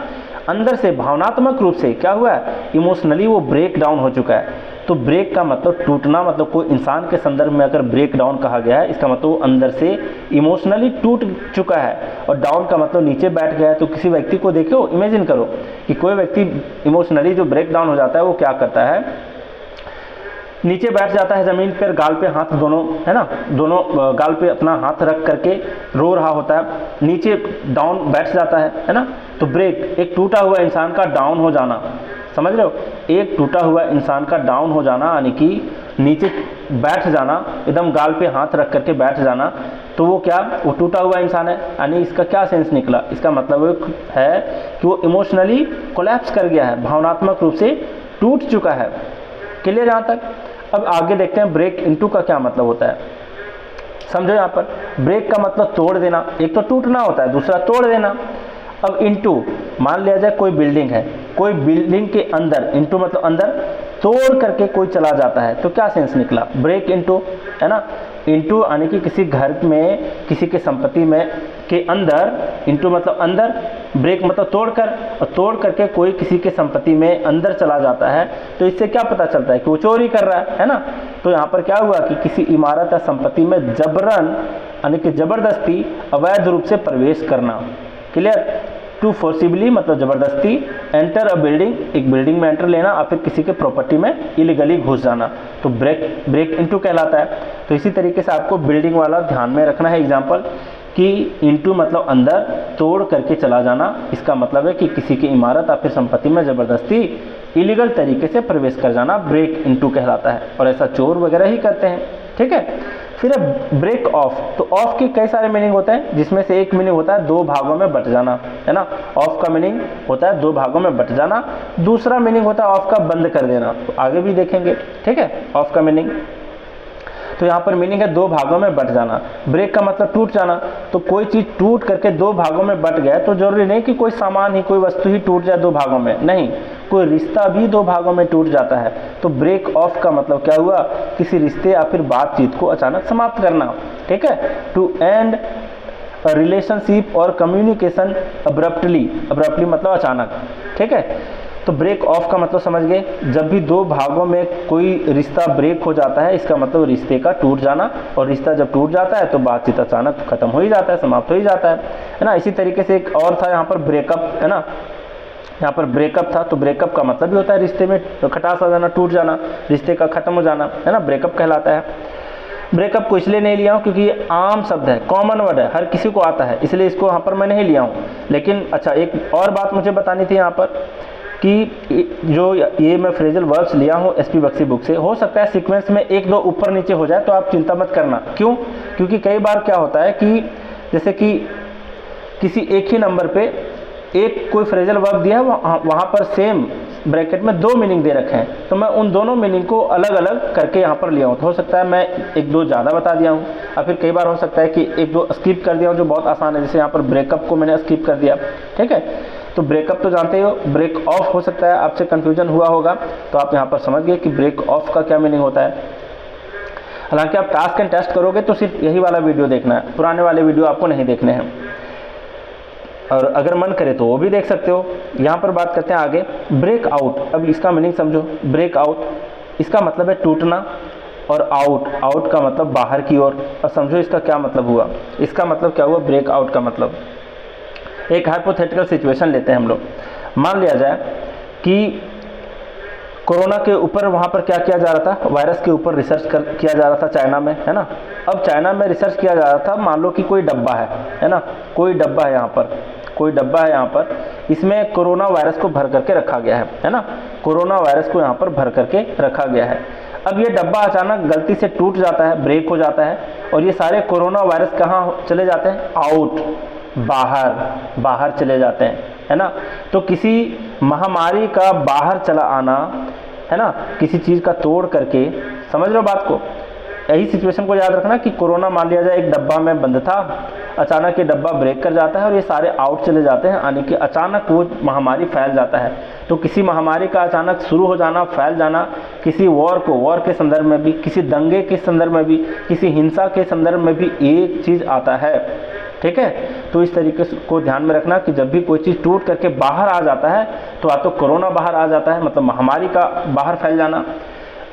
Speaker 1: अंदर से भावनात्मक रूप से क्या हुआ है, इमोशनली वो ब्रेक डाउन हो चुका है। तो ब्रेक का मतलब टूटना, मतलब कोई इंसान के संदर्भ में अगर ब्रेक डाउन कहा गया है, इसका मतलब वो अंदर से इमोशनली टूट चुका है। और डाउन का मतलब नीचे बैठ गया है। तो किसी व्यक्ति को देखो, इमेजिन करो कि कोई व्यक्ति इमोशनली जो ब्रेक डाउन हो जाता है वो क्या करता है, नीचे बैठ जाता है ज़मीन पर, गाल पे हाथ दोनों, है ना, दोनों गाल पे अपना हाथ रख करके रो रहा होता है, नीचे डाउन बैठ जाता है ना। तो ब्रेक, एक टूटा हुआ इंसान का डाउन हो जाना, समझ रहे हो, एक टूटा हुआ इंसान का डाउन हो जाना यानी कि नीचे बैठ जाना, एकदम गाल पे हाथ रख करके बैठ जाना। तो वो क्या, वो टूटा हुआ इंसान है, यानी इसका क्या सेंस निकला, इसका मतलब है कि वो इमोशनली कोलैप्स कर गया है, भावनात्मक रूप से टूट चुका है, क्लियर यहाँ तक। अब आगे देखते हैं ब्रेक इनटू का क्या मतलब होता है। समझो यहाँ पर ब्रेक का मतलब तोड़ देना, एक तो टूटना होता है, दूसरा तोड़ देना। अब इनटू मान लिया जाए कोई बिल्डिंग है, कोई बिल्डिंग के अंदर, इनटू मतलब अंदर, तोड़ करके कोई चला जाता है, तो क्या सेंस निकला, ब्रेक इनटू, है ना। इनटू यानी कि किसी घर में, किसी के संपत्ति में के अंदर, इनटू मतलब अंदर, ब्रेक मतलब तोड़कर, और तोड़ करके कोई किसी के संपत्ति में अंदर चला जाता है, तो इससे क्या पता चलता है कि वो चोरी कर रहा है ना। तो यहाँ पर क्या हुआ कि किसी इमारत या संपत्ति में जबरन यानी कि जबरदस्ती अवैध रूप से प्रवेश करना। क्लियर। टू फोर्सिबली मतलब जबरदस्ती, एंटर अ बिल्डिंग, एक बिल्डिंग में एंटर लेना, और फिर किसी के प्रॉपर्टी में इलीगली घुस जाना, तो ब्रेक इनटू कहलाता है। तो इसी तरीके से आपको बिल्डिंग वाला ध्यान में रखना है एग्जाम्पल कि इनटू मतलब अंदर, तोड़ करके चला जाना, इसका मतलब है कि किसी की इमारत या फिर संपत्ति में जबरदस्ती इलीगल तरीके से प्रवेश कर जाना ब्रेक इनटू कहलाता है, और ऐसा चोर वगैरह ही करते हैं। ठीक है। फिर ब्रेक ऑफ, तो ऑफ के कई सारे मीनिंग होते हैं, जिसमें से एक मीनिंग होता है दो भागों में बट जाना, है ना। ऑफ का मीनिंग होता है दो भागों में बट जाना, दूसरा मीनिंग होता है ऑफ का बंद कर देना, तो आगे भी देखेंगे। ठीक है, ऑफ का मीनिंग, तो यहाँ पर मीनिंग है दो भागों में बट जाना। ब्रेक का मतलब टूट जाना, तो कोई चीज़ टूट करके दो भागों में बट गया, तो जरूरी नहीं कि कोई सामान ही, कोई वस्तु ही टूट जाए दो भागों में, नहीं, कोई रिश्ता भी दो भागों में टूट जाता है। तो ब्रेक ऑफ का मतलब क्या हुआ, किसी रिश्ते या फिर बातचीत को अचानक समाप्त करना। ठीक है। टू एंड रिलेशनशिप और कम्युनिकेशन अब्रप्टली, अब्रप्टली मतलब अचानक। ठीक है। तो ब्रेक ऑफ का मतलब समझ गए, जब भी दो भागों में कोई रिश्ता ब्रेक हो जाता है, इसका मतलब रिश्ते का टूट जाना, और रिश्ता जब टूट जाता है तो बातचीत अचानक खत्म हो ही जाता है, समाप्त हो ही जाता है ना। इसी तरीके से एक और था यहाँ पर ब्रेकअप, है ना, यहाँ पर ब्रेकअप था, तो ब्रेकअप का मतलब भी होता है रिश्ते में खटास आ जाना, टूट जाना, रिश्ते का खत्म हो जाना, है ना, ब्रेकअप कहलाता है। ब्रेकअप को इसलिए नहीं लिया हूँ क्योंकि ये आम शब्द है, कॉमन वर्ड है, हर किसी को आता है, इसलिए इसको यहाँ पर मैं नहीं लिया हूँ। लेकिन अच्छा, एक और बात मुझे बतानी थी यहाँ पर कि जो ये मैं फ्रेजल वर्ब्स लिया हूँ एसपी बख्शी बुक से, हो सकता है सीक्वेंस में एक दो ऊपर नीचे हो जाए, तो आप चिंता मत करना। क्यों? क्योंकि कई बार क्या होता है कि जैसे कि किसी एक ही नंबर पे एक कोई फ्रेजल वर्ब दिया है, वहाँ पर सेम ब्रैकेट में दो मीनिंग दे रखे हैं, तो मैं उन दोनों मीनिंग को अलग अलग करके यहाँ पर लिया हूँ। तो हो सकता है मैं एक दो ज़्यादा बता दिया हूँ, और फिर कई बार हो सकता है कि एक दो स्किप कर दिया हूँ जो बहुत आसान है, जैसे यहाँ पर ब्रेकअप को मैंने स्किप कर दिया। ठीक है। तो ब्रेकअप तो जानते हो, ब्रेक ऑफ हो सकता है आपसे कन्फ्यूजन हुआ होगा, तो आप यहाँ पर समझ गए कि ब्रेक ऑफ का क्या मीनिंग होता है। हालांकि आप टास्क एंड टेस्ट करोगे तो सिर्फ यही वाला वीडियो देखना है, पुराने वाले वीडियो आपको नहीं देखने हैं, और अगर मन करे तो वो भी देख सकते हो। यहाँ पर बात करते हैं आगे, ब्रेक आउट। अब इसका मीनिंग समझो, ब्रेक आउट इसका मतलब है टूटना, और आउट का मतलब बाहर की ओर। और समझो इसका क्या मतलब हुआ, इसका मतलब क्या हुआ ब्रेक आउट का मतलब। एक हाइपोथेटिकल सिचुएशन लेते हैं हम लोग, मान लिया जाए कि कोरोना के ऊपर वहाँ पर क्या किया जा रहा था, वायरस के ऊपर रिसर्च किया जा रहा था चाइना में, है ना। अब चाइना में रिसर्च किया जा रहा था, मान लो कि कोई डब्बा है ना, कोई डब्बा है यहाँ पर, कोई डब्बा है यहाँ पर, इसमें कोरोना वायरस को भर करके रखा गया है ना, कोरोना वायरस को यहाँ पर भर करके रखा गया है। अब ये डब्बा अचानक गलती से टूट जाता है, ब्रेक हो जाता है, और ये सारे कोरोना वायरस कहाँ चले जाते हैं, आउट, बाहर चले जाते हैं, है ना। तो किसी महामारी का बाहर चला आना, है ना, किसी चीज़ का तोड़ करके, समझ लो बात को। यही सिचुएशन को याद रखना कि कोरोना मान लिया जाए एक डब्बा में बंद था, अचानक ये डब्बा ब्रेक कर जाता है और ये सारे आउट चले जाते हैं, यानी कि अचानक वो महामारी फैल जाता है। तो किसी महामारी का अचानक शुरू हो जाना, फैल जाना, किसी वॉर के संदर्भ में भी, किसी दंगे के संदर्भ में भी, किसी हिंसा के संदर्भ में भी एक चीज़ आता है। ठीक है। तो इस तरीके को ध्यान में रखना कि जब भी कोई चीज़ टूट करके बाहर आ जाता है, तो या तो कोरोना बाहर आ जाता है, मतलब महामारी का बाहर फैल जाना,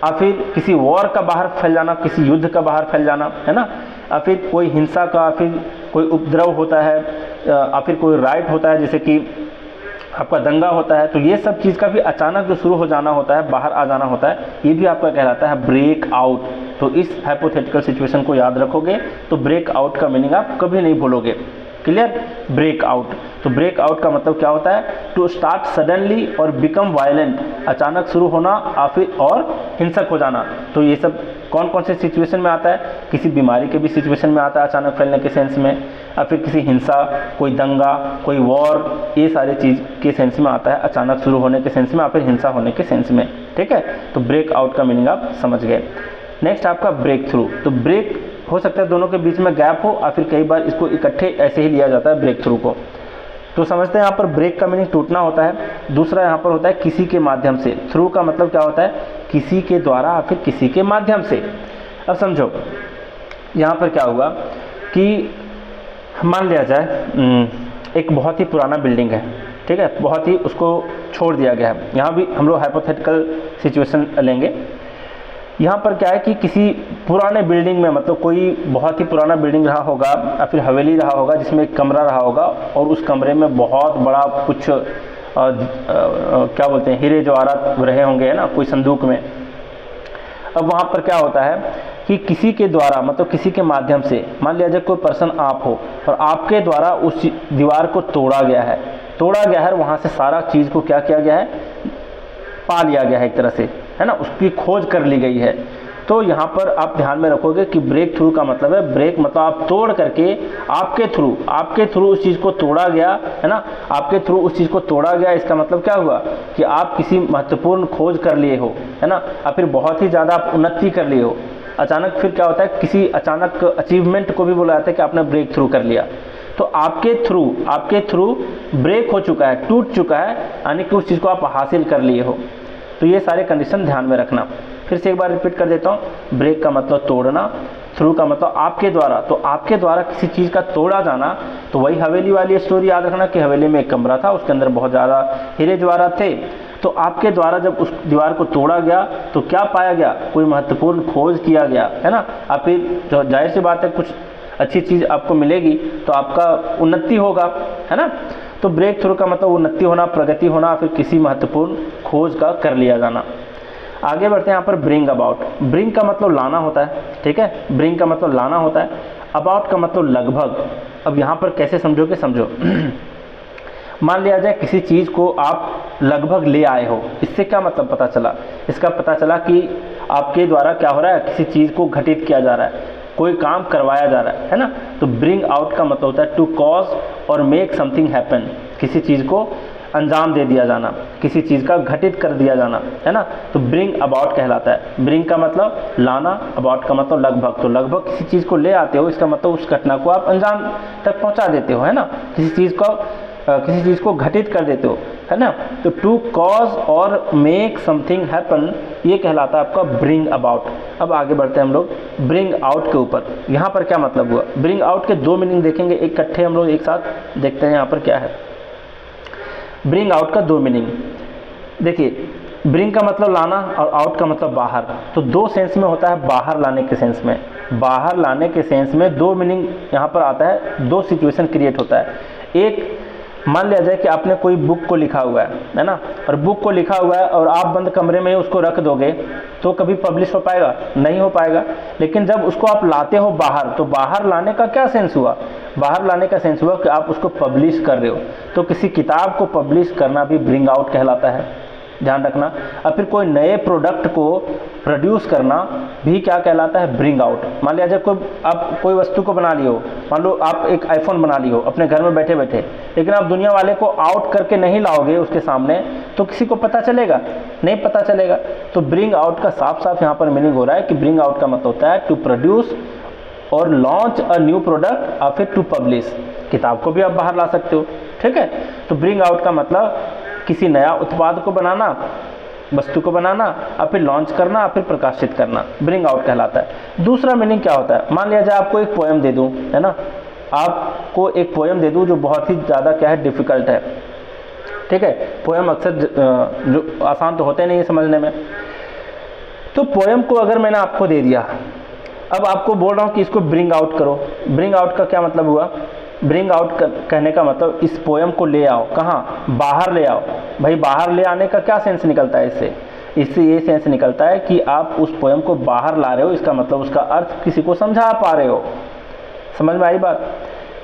Speaker 1: या फिर किसी वॉर का बाहर फैल जाना, किसी युद्ध का बाहर फैल जाना, है ना, या फिर कोई हिंसा का, फिर कोई उपद्रव होता है, या फिर कोई राइट होता है, जैसे कि आपका दंगा होता है। तो ये सब चीज़ का भी अचानक जो शुरू हो जाना होता है, बाहर आ जाना होता है, ये भी आपका कहलाता है ब्रेक आउट। तो इस हाइपोथेटिकल सिचुएशन को याद रखोगे तो ब्रेक आउट का मीनिंग आप कभी नहीं भूलोगे। क्लियर? Break out. तो ब्रेक आउट का मतलब क्या होता है, टू स्टार्ट सडनली और बिकम वायलेंट, अचानक शुरू होना और हिंसक हो जाना। तो ये सब कौन कौन से सिचुएशन में आता है, किसी बीमारी के भी सिचुएशन में आता है, अचानक फैलने के सेंस में, या फिर किसी हिंसा, कोई दंगा, कोई वॉर, ये सारे चीज़ के सेंस में आता है, अचानक शुरू होने के सेंस में, या फिर हिंसा होने के सेंस में। ठीक ठीक है, तो ब्रेक आउट का मीनिंग आप समझ गए। नेक्स्ट आपका ब्रेक थ्रू। तो ब्रेक हो सकता है दोनों के बीच में गैप हो, और फिर कई बार इसको इकट्ठे ऐसे ही लिया जाता है ब्रेक थ्रू को। तो समझते हैं यहाँ पर ब्रेक का मीनिंग टूटना होता है। दूसरा यहाँ पर होता है किसी के माध्यम से। थ्रू का मतलब क्या होता है, किसी के द्वारा या फिर किसी के माध्यम से। अब समझो यहाँ पर क्या हुआ कि मान लिया जाए एक बहुत ही पुराना बिल्डिंग है, ठीक है, बहुत ही उसको छोड़ दिया गया है। यहाँ भी हम लोग हाइपोथेटिकल सिचुएशन लेंगे। यहाँ पर क्या है कि किसी पुराने बिल्डिंग में, मतलब कोई बहुत ही पुराना बिल्डिंग रहा होगा या फिर हवेली रहा होगा जिसमें एक कमरा रहा होगा, और उस कमरे में बहुत बड़ा कुछ क्या बोलते हैं, हीरे जवाहरात रहे होंगे, है ना, कोई संदूक में। अब वहाँ पर क्या होता है कि किसी के द्वारा, मतलब किसी के माध्यम से, मान लिया जाए कोई पर्सन आप हो और आपके द्वारा उस दीवार को तोड़ा गया है, वहाँ से सारा चीज़ को क्या किया गया है, पा लिया गया है एक तरह से, है ना, उसकी खोज कर ली गई है। तो यहाँ पर आप ध्यान में रखोगे कि ब्रेक थ्रू का मतलब है, ब्रेक मतलब आप तोड़ करके आपके थ्रू उस चीज़ को तोड़ा गया, है ना, आपके थ्रू उस चीज़ को तोड़ा गया। इसका मतलब क्या हुआ कि आप किसी महत्वपूर्ण खोज कर लिए हो, है ना, और फिर बहुत ही ज़्यादा आप उन्नति कर लिए हो अचानक। फिर क्या होता है, किसी अचानक अचीवमेंट को भी बोला जाता है कि आपने ब्रेक थ्रू कर लिया। तो आपके थ्रू ब्रेक हो चुका है, टूट चुका है, यानी कि उस चीज़ को आप हासिल कर लिए हो। तो ये सारे कंडीशन ध्यान में रखना। फिर से एक बार रिपीट कर देता हूँ। ब्रेक का मतलब तोड़ना, थ्रू का मतलब आपके द्वारा। तो आपके द्वारा किसी चीज़ का तोड़ा जाना, तो वही हवेली वाली स्टोरी याद रखना कि हवेली में एक कमरा था, उसके अंदर बहुत ज़्यादा हीरे जवाहरात थे। तो आपके द्वारा जब उस दीवार को तोड़ा गया तो क्या पाया गया, कोई महत्वपूर्ण खोज किया गया, है ना। आप फिर जो जाहिर सी बात है कुछ अच्छी चीज़ आपको मिलेगी तो आपका उन्नति होगा, है ना। तो ब्रेक थ्रू का मतलब उन्नति होना, प्रगति होना, फिर किसी महत्वपूर्ण खोज का कर लिया जाना। आगे बढ़ते हैं यहाँ पर ब्रिंग अबाउट। ब्रिंग का मतलब लाना होता है, ठीक है, ब्रिंग का मतलब लाना होता है। अबाउट का मतलब लगभग। अब यहाँ पर कैसे समझोगे, समझो मान लिया जाए किसी चीज़ को आप लगभग ले आए हो। इससे क्या मतलब पता चला, इसका पता चला कि आपके द्वारा क्या हो रहा है, किसी चीज़ को घटित किया जा रहा है, कोई काम करवाया जा रहा है ना। तो ब्रिंग आउट का मतलब होता है टू कॉज और मेक समथिंग हैपन, किसी चीज़ को अंजाम दे दिया जाना, किसी चीज़ का घटित कर दिया जाना, है ना। तो ब्रिंग अबाउट कहलाता है। ब्रिंग का मतलब लाना, अबाउट का मतलब लगभग। तो लगभग किसी चीज़ को ले आते हो, इसका मतलब उस घटना को आप अंजाम तक पहुंचा देते हो, है ना, किसी चीज़ को घटित कर देते हो, है ना। तो टू कॉज और मेक समथिंग हैपन, ये कहलाता है आपका ब्रिंग अबाउट। अब आगे बढ़ते हैं हम लोग ब्रिंग आउट के ऊपर। यहाँ पर क्या मतलब हुआ, ब्रिंग आउट के दो मीनिंग देखेंगे इकट्ठे, हम लोग एक साथ देखते हैं यहाँ पर क्या है। ब्रिंग आउट का दो मीनिंग देखिए, ब्रिंग का मतलब लाना और आउट का मतलब बाहर। तो दो सेंस में होता है, बाहर लाने के सेंस में। बाहर लाने के सेंस में दो मीनिंग यहाँ पर आता है, दो सिचुएशन क्रिएट होता है। एक, मान लिया जाए कि आपने कोई बुक को लिखा हुआ है ना, और बुक को लिखा हुआ है और आप बंद कमरे में उसको रख दोगे तो कभी पब्लिश हो पाएगा, नहीं हो पाएगा। लेकिन जब उसको आप लाते हो बाहर, तो बाहर लाने का क्या सेंस हुआ, बाहर लाने का सेंस हुआ कि आप उसको पब्लिश कर रहे हो। तो किसी किताब को पब्लिश करना भी ब्रिंग आउट कहलाता है, ध्यान रखना। और फिर कोई नए प्रोडक्ट को प्रोड्यूस करना भी क्या कहलाता है, ब्रिंग आउट। मान लिया जाए आप कोई वस्तु को बना लिए हो, मान लो आप एक आईफोन बना लिए हो अपने घर में बैठे बैठे, लेकिन आप दुनिया वाले को आउट करके नहीं लाओगे उसके सामने, तो किसी को पता चलेगा, नहीं पता चलेगा। तो ब्रिंग आउट का साफ साफ यहाँ पर मीनिंग हो रहा है कि ब्रिंग आउट का मतलब होता है टू प्रोड्यूस और लॉन्च अ न्यू प्रोडक्ट और फिर टू पब्लिश। किताब को भी आप बाहर ला सकते हो, ठीक है। तो ब्रिंग आउट का मतलब किसी नया उत्पाद को बनाना, वस्तु को बनाना, और फिर लॉन्च करना, और फिर प्रकाशित करना, ब्रिंग आउट कहलाता है। दूसरा मीनिंग क्या होता है, मान लिया जाए आपको एक पोएम दे दूं, है ना, आपको एक पोएम दे दूं जो बहुत ही ज़्यादा क्या है, डिफ़िकल्ट है, ठीक है। पोएम अक्सर जो आसान तो होते नहीं है समझने में। तो पोएम को अगर मैंने आपको दे दिया, अब आपको बोल रहा हूँ कि इसको ब्रिंग आउट करो। ब्रिंग आउट का क्या मतलब हुआ, ब्रिंग आउट कहने का मतलब इस पोएम को ले आओ, कहाँ, बाहर ले आओ। भाई बाहर ले आने का क्या सेंस निकलता है इससे ये सेंस निकलता है कि आप उस पोएम को बाहर ला रहे हो, इसका मतलब उसका अर्थ किसी को समझा पा रहे हो। समझ में आई बात।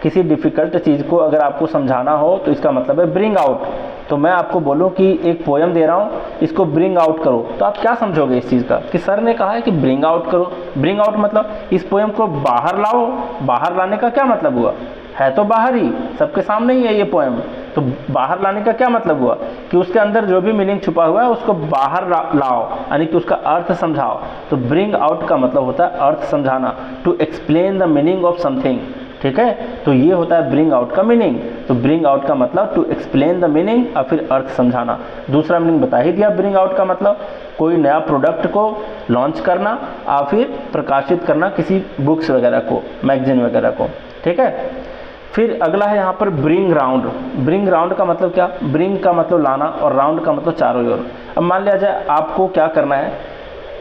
Speaker 1: किसी डिफ़िकल्ट चीज़ को अगर आपको समझाना हो तो इसका मतलब है ब्रिंग आउट। तो मैं आपको बोलूं कि एक पोएम दे रहा हूं, इसको ब्रिंग आउट करो, तो आप क्या समझोगे इस चीज़ का कि सर ने कहा है कि ब्रिंग आउट करो। ब्रिंग आउट मतलब इस पोएम को बाहर लाओ। बाहर लाने का क्या मतलब हुआ, है तो बाहर ही, सबके सामने ही है ये पोएम, तो बाहर लाने का क्या मतलब हुआ कि उसके अंदर जो भी मीनिंग छुपा हुआ है उसको बाहर लाओ, यानी कि उसका अर्थ समझाओ। तो ब्रिंग आउट का मतलब होता है अर्थ समझाना, to explain the meaning of something. ठीक है, तो ये होता है ब्रिंग आउट का मीनिंग। तो ब्रिंग आउट का मतलब टू एक्सप्लेन द मीनिंग और फिर अर्थ समझाना। दूसरा मीनिंग बता ही दिया ब्रिंग आउट का मतलब कोई नया प्रोडक्ट को लॉन्च करना और फिर प्रकाशित करना, किसी बुक्स वगैरह को, मैगजीन वगैरह को। ठीक है, फिर अगला है यहाँ पर ब्रिंग राउंड। ब्रिंग राउंड का मतलब क्या? ब्रिंग का मतलब लाना और राउंड का मतलब चारों ओर। अब मान लिया जाए आपको क्या करना है,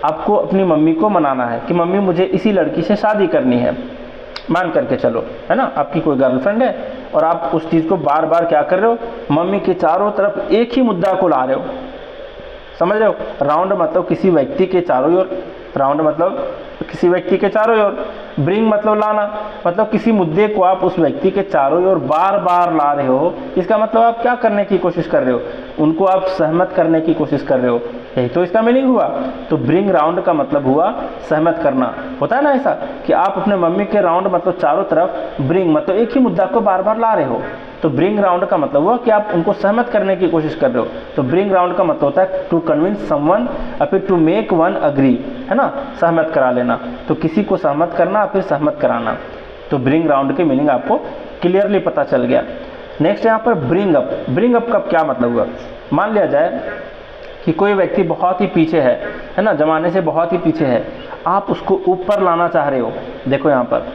Speaker 1: आपको अपनी मम्मी को मनाना है कि मम्मी मुझे इसी लड़की से शादी करनी है, मान करके चलो, है ना, आपकी कोई गर्लफ्रेंड है और आप उस चीज़ को बार बार क्या कर रहे हो, मम्मी के चारों तरफ एक ही मुद्दा को ला रहे हो। समझ रहे हो? राउंड मतलब किसी व्यक्ति के चारों ओर, राउंड मतलब किसी व्यक्ति के चारों ओर। ब्रिंग मतलब लाना, मतलब किसी मुद्दे को आप उस व्यक्ति के चारों ओर बार बार ला रहे हो। इसका मतलब आप क्या करने की कोशिश कर रहे हो, उनको आप सहमत करने की कोशिश कर रहे हो, यही तो इसका मीनिंग हुआ। तो ब्रिंग राउंड का मतलब हुआ सहमत करना। होता है ना ऐसा कि आप अपने मम्मी के राउंड मतलब चारों तरफ, ब्रिंग मतलब एक ही मुद्दा को बार बार ला रहे हो। तो ब्रिंग राउंड का मतलब हुआ कि आप उनको सहमत करने की कोशिश कर रहे हो। तो ब्रिंग राउंड का मतलब होता है टू कन्विंस समवन और फिर टू मेक वन अग्री, है ना, सहमत करा लेना। तो किसी को सहमत करना फिर सहमत कराना। तो ब्रिंग राउंड की मीनिंग आपको क्लियरली पता चल गया। नेक्स्ट यहाँ पर ब्रिंग अप। ब्रिंग अप का क्या मतलब हुआ? मान लिया जाए कि कोई व्यक्ति बहुत ही पीछे है ना, जमाने से बहुत ही पीछे है, आप उसको ऊपर लाना चाह रहे हो। देखो यहाँ पर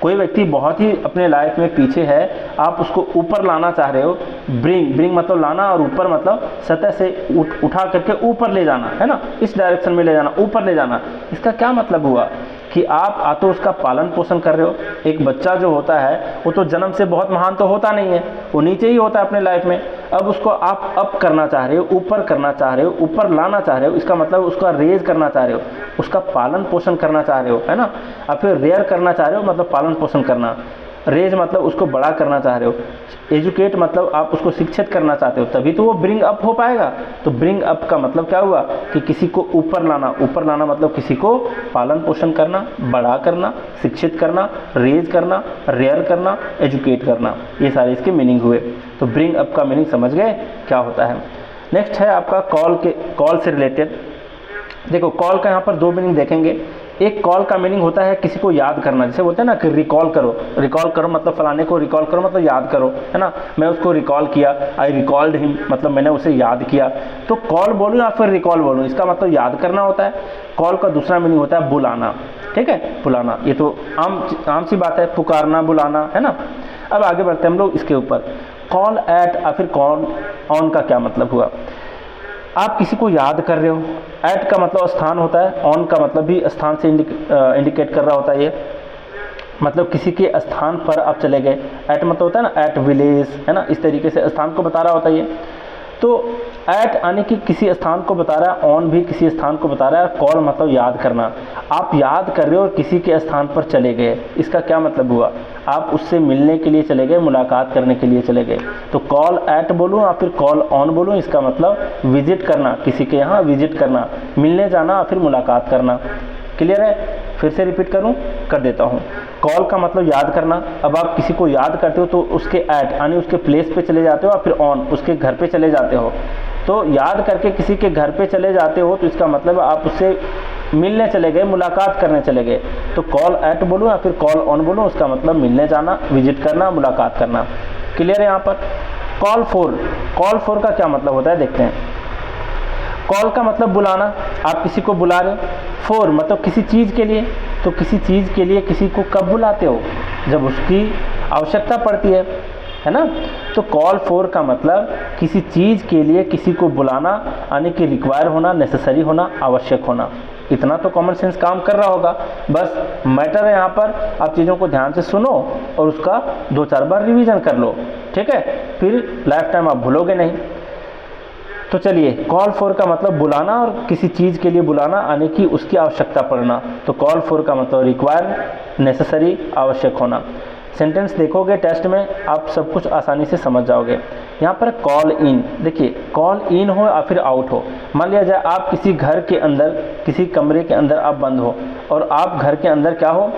Speaker 1: कोई व्यक्ति बहुत ही अपने लाइफ में पीछे है, आप उसको ऊपर लाना चाह रहे हो। ब्रिंग मतलब लाना और ऊपर मतलब सतह से उठा करके ऊपर ले जाना, है ना, इस डायरेक्शन में ले जाना, ऊपर ले जाना। इसका क्या मतलब हुआ कि आप तो उसका पालन पोषण कर रहे हो। एक बच्चा जो होता है वो तो जन्म से बहुत महान तो होता नहीं है, वो नीचे ही होता है अपने लाइफ में। अब उसको आप अप करना चाह रहे हो, ऊपर करना चाह रहे हो, ऊपर लाना चाह रहे हो। इसका मतलब उसका रेज करना चाह रहे हो, उसका पालन पोषण करना चाह रहे हो, है ना। और फिर रेयर करना चाह रहे हो मतलब पालन पोषण करना। रेज मतलब उसको बड़ा करना चाह रहे हो। एजुकेट मतलब आप उसको शिक्षित करना चाहते हो, तभी तो वो ब्रिंग अप हो पाएगा। तो ब्रिंग अप का मतलब क्या हुआ कि किसी को ऊपर लाना। ऊपर लाना मतलब किसी को पालन पोषण करना, बड़ा करना, शिक्षित करना, रेज करना, रेयर करना, एजुकेट करना, ये सारे इसके मीनिंग हुए। तो ब्रिंग अप का मीनिंग समझ गए क्या होता है। नेक्स्ट है आपका कॉल से रिलेटेड। देखो कॉल का यहाँ पर दो मीनिंग देखेंगे। एक कॉल का मीनिंग होता है किसी को याद करना, जैसे बोलते हैं ना कि रिकॉल करो। रिकॉल करो मतलब फलाने को रिकॉल करो मतलब याद करो, है ना। मैं उसको रिकॉल किया, आई रिकॉल्ड हिम, मतलब मैंने उसे याद किया। तो कॉल बोलूँ या फिर रिकॉल बोलूँ, इसका मतलब याद करना होता है। कॉल का दूसरा मीनिंग होता है बुलाना। ठीक है, बुलाना, ये तो आम सी बात है, पुकारना, बुलाना, है ना। अब आगे बढ़ते हैं हम लोग इसके ऊपर। कॉल एट या फिर कॉल ऑन का क्या मतलब हुआ? आप किसी को याद कर रहे हो। एट का मतलब स्थान होता है, ऑन का मतलब भी स्थान से इंडिकेट कर रहा होता है। ये मतलब किसी के स्थान पर आप चले गए। एट मतलब होता है ना एट विलेज, है ना, इस तरीके से स्थान को बता रहा होता है ये। तो एट यानी कि किसी स्थान को बता रहा है, ऑन भी किसी स्थान को बता रहा है। कॉल मतलब याद करना। आप याद कर रहे हो और किसी के स्थान पर चले गए, इसका क्या मतलब हुआ? आप उससे मिलने के लिए चले गए, मुलाकात करने के लिए चले गए। तो कॉल एट बोलूँ या फिर कॉल ऑन बोलूँ, इसका मतलब विजिट करना, किसी के यहाँ विजिट करना, मिलने जाना या फिर मुलाकात करना। क्लियर है? फिर से रिपीट कर देता हूँ। कॉल का मतलब याद करना। अब आप किसी को याद करते हो तो उसके एट यानी उसके प्लेस पे चले जाते हो, और फिर ऑन उसके घर पे चले जाते हो। तो याद करके किसी के घर पे चले जाते हो तो इसका मतलब आप उससे मिलने चले गए, मुलाकात करने चले गए। तो कॉल एट बोलूँ या फिर कॉल ऑन बोलूँ, उसका मतलब मिलने जाना, विजिट करना, मुलाकात करना। क्लियर है यहाँ पर? कॉल फॉर का क्या मतलब होता है देखते हैं। कॉल का मतलब बुलाना, आप किसी को बुला रहे हो। फॉर मतलब किसी चीज़ के लिए, तो किसी चीज़ के लिए किसी को कब बुलाते हो? जब उसकी आवश्यकता पड़ती है ना। तो कॉल फॉर का मतलब किसी चीज़ के लिए किसी को बुलाना, यानी कि रिक्वायर होना, नेसेसरी होना, आवश्यक होना। इतना तो कॉमन सेंस काम कर रहा होगा। बस मैटर है यहाँ पर आप चीज़ों को ध्यान से सुनो और उसका 2-4 बार रिवीजन कर लो। ठीक है, फिर लाइफ टाइम आप भूलोगे नहीं। तो चलिए, कॉल फॉर का मतलब बुलाना और किसी चीज़ के लिए बुलाना, यानी कि उसकी आवश्यकता पड़ना। तो कॉल फॉर का मतलब रिक्वायर, नेसेसरी, आवश्यक होना। सेंटेंस देखोगे टेस्ट में, आप सब कुछ आसानी से समझ जाओगे। यहाँ पर कॉल इन, देखिए कॉल इन हो या फिर आउट हो। मान लिया जाए आप किसी घर के अंदर, किसी कमरे के अंदर आप बंद हो और आप घर के अंदर क्या हो,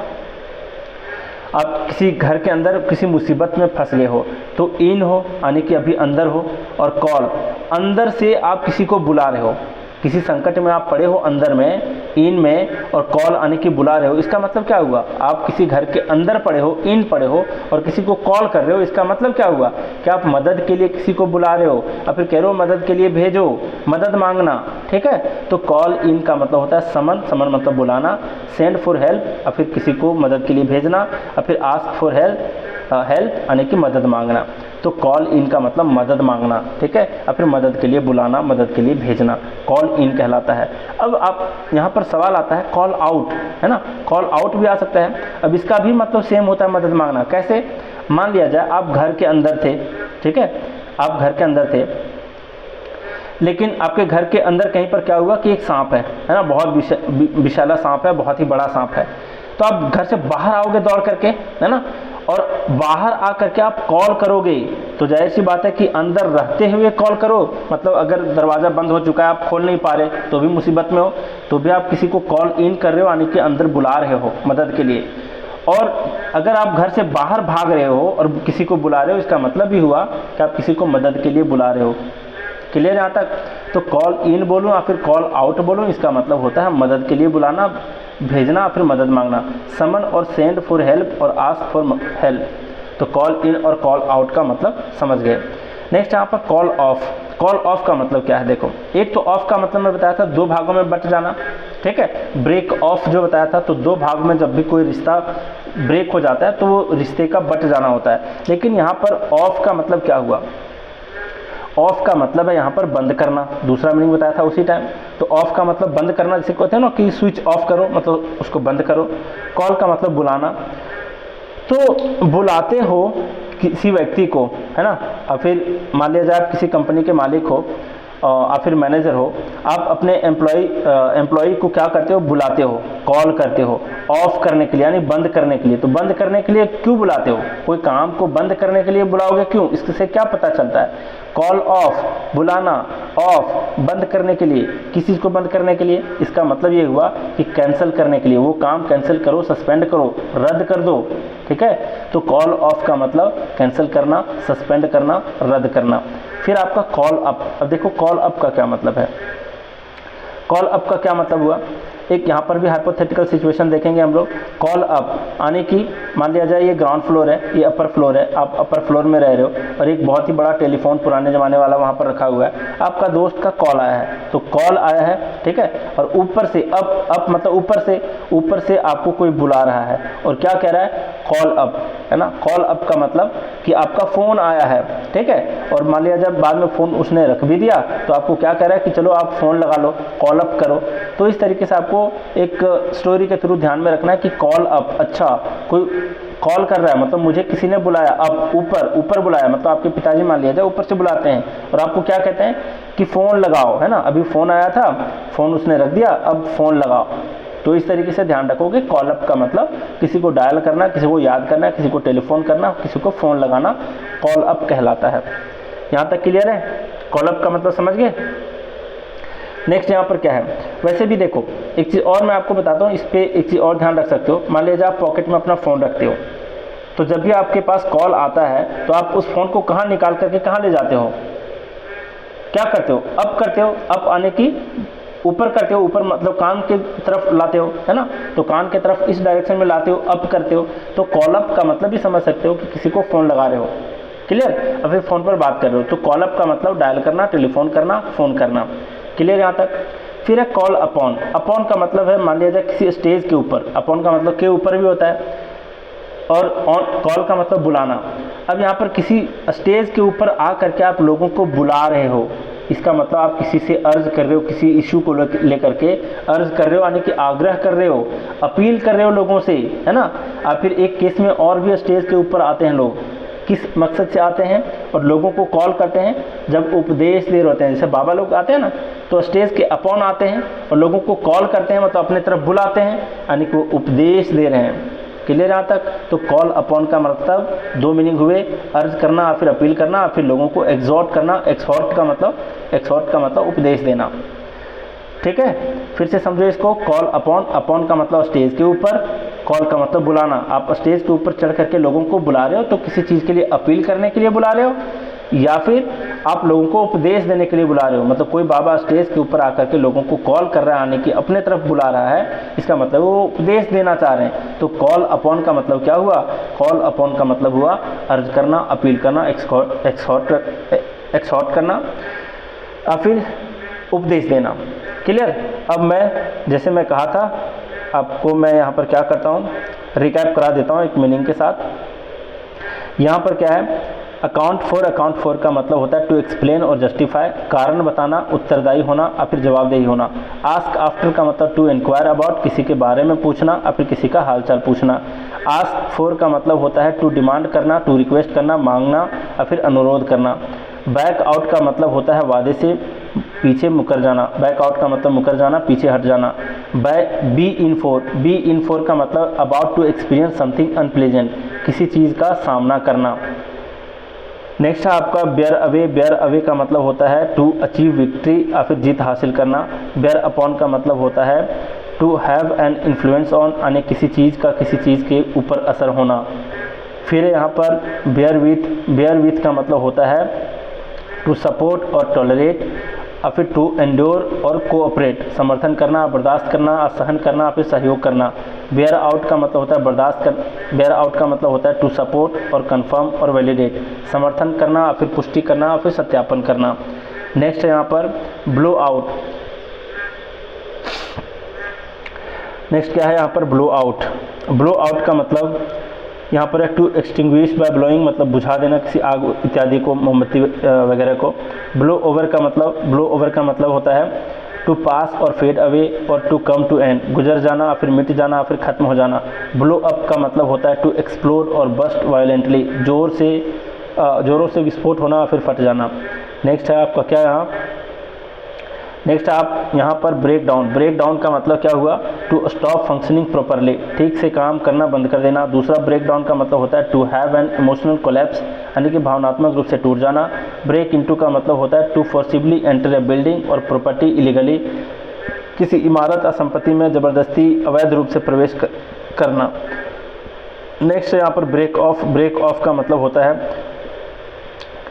Speaker 1: आप किसी घर के अंदर किसी मुसीबत में फंस गए हो तो इन हो यानी कि अभी अंदर हो, और कॉल अंदर से आप किसी को बुला रहे हो, किसी संकट में आप पड़े हो अंदर में, इन में, और कॉल आने की बुला रहे हो। इसका मतलब क्या हुआ, आप किसी घर के अंदर पड़े हो, इन पड़े हो और किसी को कॉल कर रहे हो। इसका मतलब क्या हुआ कि आप मदद के लिए किसी को बुला रहे हो, और फिर कह रहे हो मदद के लिए भेजो, मदद मांगना, ठीक है। तो कॉल इन का मतलब होता है समन, समन मतलब बुलाना, सेंड फॉर हेल्प और फिर किसी को मदद के लिए भेजना, और फिर आस्क फॉर हेल्प यानी कि मदद मांगना। तो कॉल इन का मतलब मदद मांगना, ठीक है, और फिर मदद के लिए बुलाना, मदद के लिए भेजना, कॉल इन कहलाता है। अब आप यहाँ पर सवाल आता है कॉल आउट, है ना, कॉल आउट भी आ सकता है। अब इसका भी मतलब सेम होता है, मदद मांगना। कैसे, मान लिया जाए आप घर के अंदर थे, ठीक है, आप घर के अंदर थे, लेकिन आपके घर के अंदर कहीं पर क्या हुआ कि एक सांप है ना, बहुत विशाला सांप है, बहुत ही बड़ा सांप है। तो आप घर से बाहर आओगे दौड़ करके, है ना, और बाहर आ करके आप कॉल करोगे, तो जाहिर सी बात है कि अंदर रहते हुए कॉल करो। मतलब अगर दरवाज़ा बंद हो चुका है, आप खोल नहीं पा रहे, तो भी मुसीबत में हो, तो भी आप किसी को कॉल इन कर रहे हो यानी कि अंदर बुला रहे हो मदद के लिए। और अगर आप घर से बाहर भाग रहे हो और किसी को बुला रहे हो, इसका मतलब भी हुआ कि आप किसी को मदद के लिए बुला रहे हो। क्लियर यहाँ तक। तो कॉल इन बोलूँ या फिर कॉल आउट बोलूँ, इसका मतलब होता है मदद के लिए बुलाना, भेजना, फिर मदद मांगना। समन और सेंड फॉर हेल्प और आस्क फॉर हेल्प। तो कॉल इन और कॉल आउट का मतलब समझ गए। नेक्स्ट यहाँ पर कॉल ऑफ। कॉल ऑफ का मतलब क्या है, देखो, एक तो ऑफ का मतलब मैं बताया था दो भागों में बट जाना, ठीक है। ब्रेक ऑफ जो बताया था, तो दो भाग में जब भी कोई रिश्ता ब्रेक हो जाता है तो वो रिश्ते का बट जाना होता है। लेकिन यहाँ पर ऑफ का मतलब क्या हुआ, ऑफ का मतलब है यहाँ पर बंद करना, दूसरा मीनिंग बताया था उसी टाइम। तो ऑफ का मतलब बंद करना, जैसे कहते हैं ना कि स्विच ऑफ करो, मतलब उसको बंद करो। कॉल का मतलब बुलाना, तो बुलाते हो किसी व्यक्ति को, है ना, और फिर मान लिया जाए आप किसी कंपनी के मालिक हो और फिर मैनेजर हो, आप अपने एम्प्लॉय को क्या करते हो, बुलाते हो, कॉल करते हो ऑफ करने के लिए यानी बंद करने के लिए। तो बंद करने के लिए क्यों बुलाते हो, कोई काम को बंद करने के लिए बुलाओगे क्यों, इससे क्या पता चलता है, कॉल ऑफ, बुलाना, ऑफ, बंद करने के लिए, किसी चीज़ को बंद करने के लिए। इसका मतलब ये हुआ कि कैंसिल करने के लिए, वो काम कैंसिल करो, सस्पेंड करो, रद्द कर दो, ठीक है। तो कॉल ऑफ का मतलब कैंसिल करना, सस्पेंड करना, रद्द करना। फिर आपका कॉल अप। अब देखो कॉल अप का क्या मतलब है, कॉल अप का क्या मतलब हुआ, एक यहाँ पर भी हाइपोथेटिकल सिचुएशन देखेंगे हम लोग। कॉल अप आने की, मान लिया जाए ये ग्राउंड फ्लोर है, ये अपर फ्लोर है, आप अपर फ्लोर में रह रहे हो और एक बहुत ही बड़ा टेलीफोन पुराने ज़माने वाला वहाँ पर रखा हुआ है। आपका दोस्त का कॉल आया है, तो कॉल आया है, ठीक है, और ऊपर से अप मतलब ऊपर से आपको कोई बुला रहा है और क्या कह रहा है, कॉल अप, है ना। कॉल अप का मतलब कि आपका फ़ोन आया है, ठीक है, और मान लिया जब बाद में फ़ोन उसने रख भी दिया तो आपको क्या कह रहा है कि चलो आप फ़ोन लगा लो, कॉल अप करो। तो इस तरीके से आपको एक स्टोरी के थ्रू ध्यान में रखना है कि कॉल अप, अच्छा कोई कॉल कर रहा है मतलब मुझे किसी ने बुलाया, अब ऊपर बुलाया, मतलब आपके पिताजी मान लिया जाए ऊपर से बुलाते हैं और आपको क्या कहते हैं कि फ़ोन लगाओ, है ना, अभी फ़ोन आया था, फ़ोन उसने रख दिया, अब फ़ोन लगाओ। तो इस तरीके से ध्यान रखोगे। कॉल अप का मतलब किसी को डायल करना, किसी को याद करना, किसी को टेलीफोन करना, किसी को फ़ोन लगाना, कॉल अप कहलाता है। यहाँ तक क्लियर है, कॉल अप का मतलब समझ गए। नेक्स्ट यहाँ पर क्या है, वैसे भी देखो एक चीज़ और मैं आपको बताता हूँ, इस पर एक चीज़ और ध्यान रख सकते हो। मान लीजिए आप पॉकेट में अपना फ़ोन रखते हो, तो जब भी आपके पास कॉल आता है तो आप उस फ़ोन को कहाँ निकाल करके कहाँ ले जाते हो, क्या करते हो, अप करते हो, अप आने की ऊपर करते हो, ऊपर मतलब कान के तरफ लाते हो, है ना, तो कान के तरफ इस डायरेक्शन में लाते हो, अप करते हो। तो कॉल अप का मतलब भी समझ सकते हो कि किसी को फ़ोन लगा रहे हो, क्लियर। अब फिर फ़ोन पर बात कर रहे हो तो कॉल अप का मतलब डायल करना, टेलीफोन करना, फ़ोन करना, क्लियर यहाँ तक। फिर है कॉल अपॉन। अपॉन का मतलब है मान लिया जाए किसी स्टेज के ऊपर, अपॉन का मतलब के ऊपर भी होता है, और ऑन कॉल का मतलब बुलाना। अब यहाँ पर किसी स्टेज के ऊपर आ करके आप लोगों को बुला रहे हो, इसका मतलब आप किसी से अर्ज कर रहे हो, किसी इशू को लेकर के अर्ज कर रहे हो, यानी कि आग्रह कर रहे हो, अपील कर रहे हो लोगों से, है ना। और फिर एक केस में और भी स्टेज के ऊपर आते हैं लोग, किस मकसद से आते हैं और लोगों को कॉल करते हैं, जब उपदेश दे रहे होते हैं, जैसे बाबा लोग आते हैं ना, तो स्टेज के अपॉन आते हैं और लोगों को कॉल करते हैं, मतलब अपने तरफ बुलाते हैं, यानी कि वो उपदेश दे रहे हैं, क्लियर यहाँ तक। तो कॉल अपॉन का मतलब दो मीनिंग हुए, अर्ज करना, फिर अपील करना, फिर लोगों को एग्जॉर्ट करना। एक्सहॉर्ट का मतलब उपदेश देना, ठीक है। फिर से समझो इसको, कॉल अपॉन, अपॉन का मतलब स्टेज के ऊपर, कॉल का मतलब बुलाना, आप स्टेज के ऊपर चढ़ करके लोगों को बुला रहे हो तो किसी चीज़ के लिए अपील करने के लिए बुला रहे हो, या फिर आप लोगों को उपदेश देने के लिए बुला रहे हो। मतलब कोई बाबा स्टेज के ऊपर आकर के लोगों को कॉल कर रहा है आने की, अपने तरफ बुला रहा है, इसका मतलब वो उपदेश देना चाह रहे हैं। तो कॉल अपॉन का मतलब क्या हुआ? कॉल अपॉन का मतलब हुआ अर्ज करना, अपील करना, एक्सहॉर्ट करना या फिर उपदेश देना। क्लियर? अब मैं जैसे मैं कहा था आपको, मैं यहाँ पर क्या करता हूँ, रिकैप करा देता हूँ एक मीनिंग के साथ। यहाँ पर क्या है, अकाउंट फॉर का मतलब होता है टू एक्सप्लेन और जस्टिफाई, कारण बताना, उत्तरदायी होना या फिर जवाबदेही होना। आस्क आफ्टर का मतलब टू इंक्वायर अबाउट, किसी के बारे में पूछना या फिर किसी का हालचाल पूछना। आस्क फॉर का मतलब होता है टू डिमांड करना, टू रिक्वेस्ट करना, मांगना या फिर अनुरोध करना। बैक आउट का मतलब होता है वादे से पीछे मुकर जाना, बैक आउट का मतलब मुकर जाना, पीछे हट जाना। बी इन फॉर का मतलब about to experience something unpleasant, किसी चीज़ का सामना करना। नेक्स्ट है आपका बेयर अवे का मतलब होता है टू अचीव विक्ट्री या फिर जीत हासिल करना। बेयर अपॉन का मतलब होता है to have an influence on, यानी किसी चीज़ का किसी चीज़ के ऊपर असर होना। फिर यहाँ पर बेयर विथ का मतलब होता है टू सपोर्ट और टॉलरेट, या फिर टू एंड्योर और कोऑपरेट, समर्थन करना, बर्दाश्त करना, असहन करना, फिर सहयोग करना। बेयर आउट का मतलब होता है बेयर आउट का मतलब होता है टू सपोर्ट और कंफर्म और वैलिडेट, समर्थन करना, फिर पुष्टि करना, फिर सत्यापन करना। नेक्स्ट है यहाँ पर ब्लो आउट। नेक्स्ट क्या है यहाँ पर ब्लो आउट का मतलब यहाँ पर है टू एक्सटिंग्विश बाय ब्लोइंग, मतलब बुझा देना किसी आग इत्यादि को, मोमबत्ती वगैरह को। ब्लो ओवर का मतलब होता है टू पास और फेड अवे और टू कम टू एंड, गुजर जाना, फिर मिट जाना, फिर खत्म हो जाना। ब्लो अप का मतलब होता है टू एक्सप्लोड और बस्ट वायलेंटली, जोरों से विस्फोट होना, फिर फट जाना। नेक्स्ट है आपका क्या यहाँ, नेक्स्ट आप यहाँ पर ब्रेक डाउन का मतलब क्या हुआ? टू स्टॉप फंक्शनिंग प्रॉपरली, ठीक से काम करना बंद कर देना। दूसरा ब्रेक डाउन का मतलब होता है to have an emotional collapse, यानी कि भावनात्मक रूप से टूट जाना। ब्रेक इनटू का मतलब होता है to forcibly enter a building और प्रॉपर्टी इलीगली, किसी इमारत या संपत्ति में ज़बरदस्ती अवैध रूप से प्रवेश करना। नेक्स्ट यहाँ पर ब्रेक ऑफ का मतलब होता है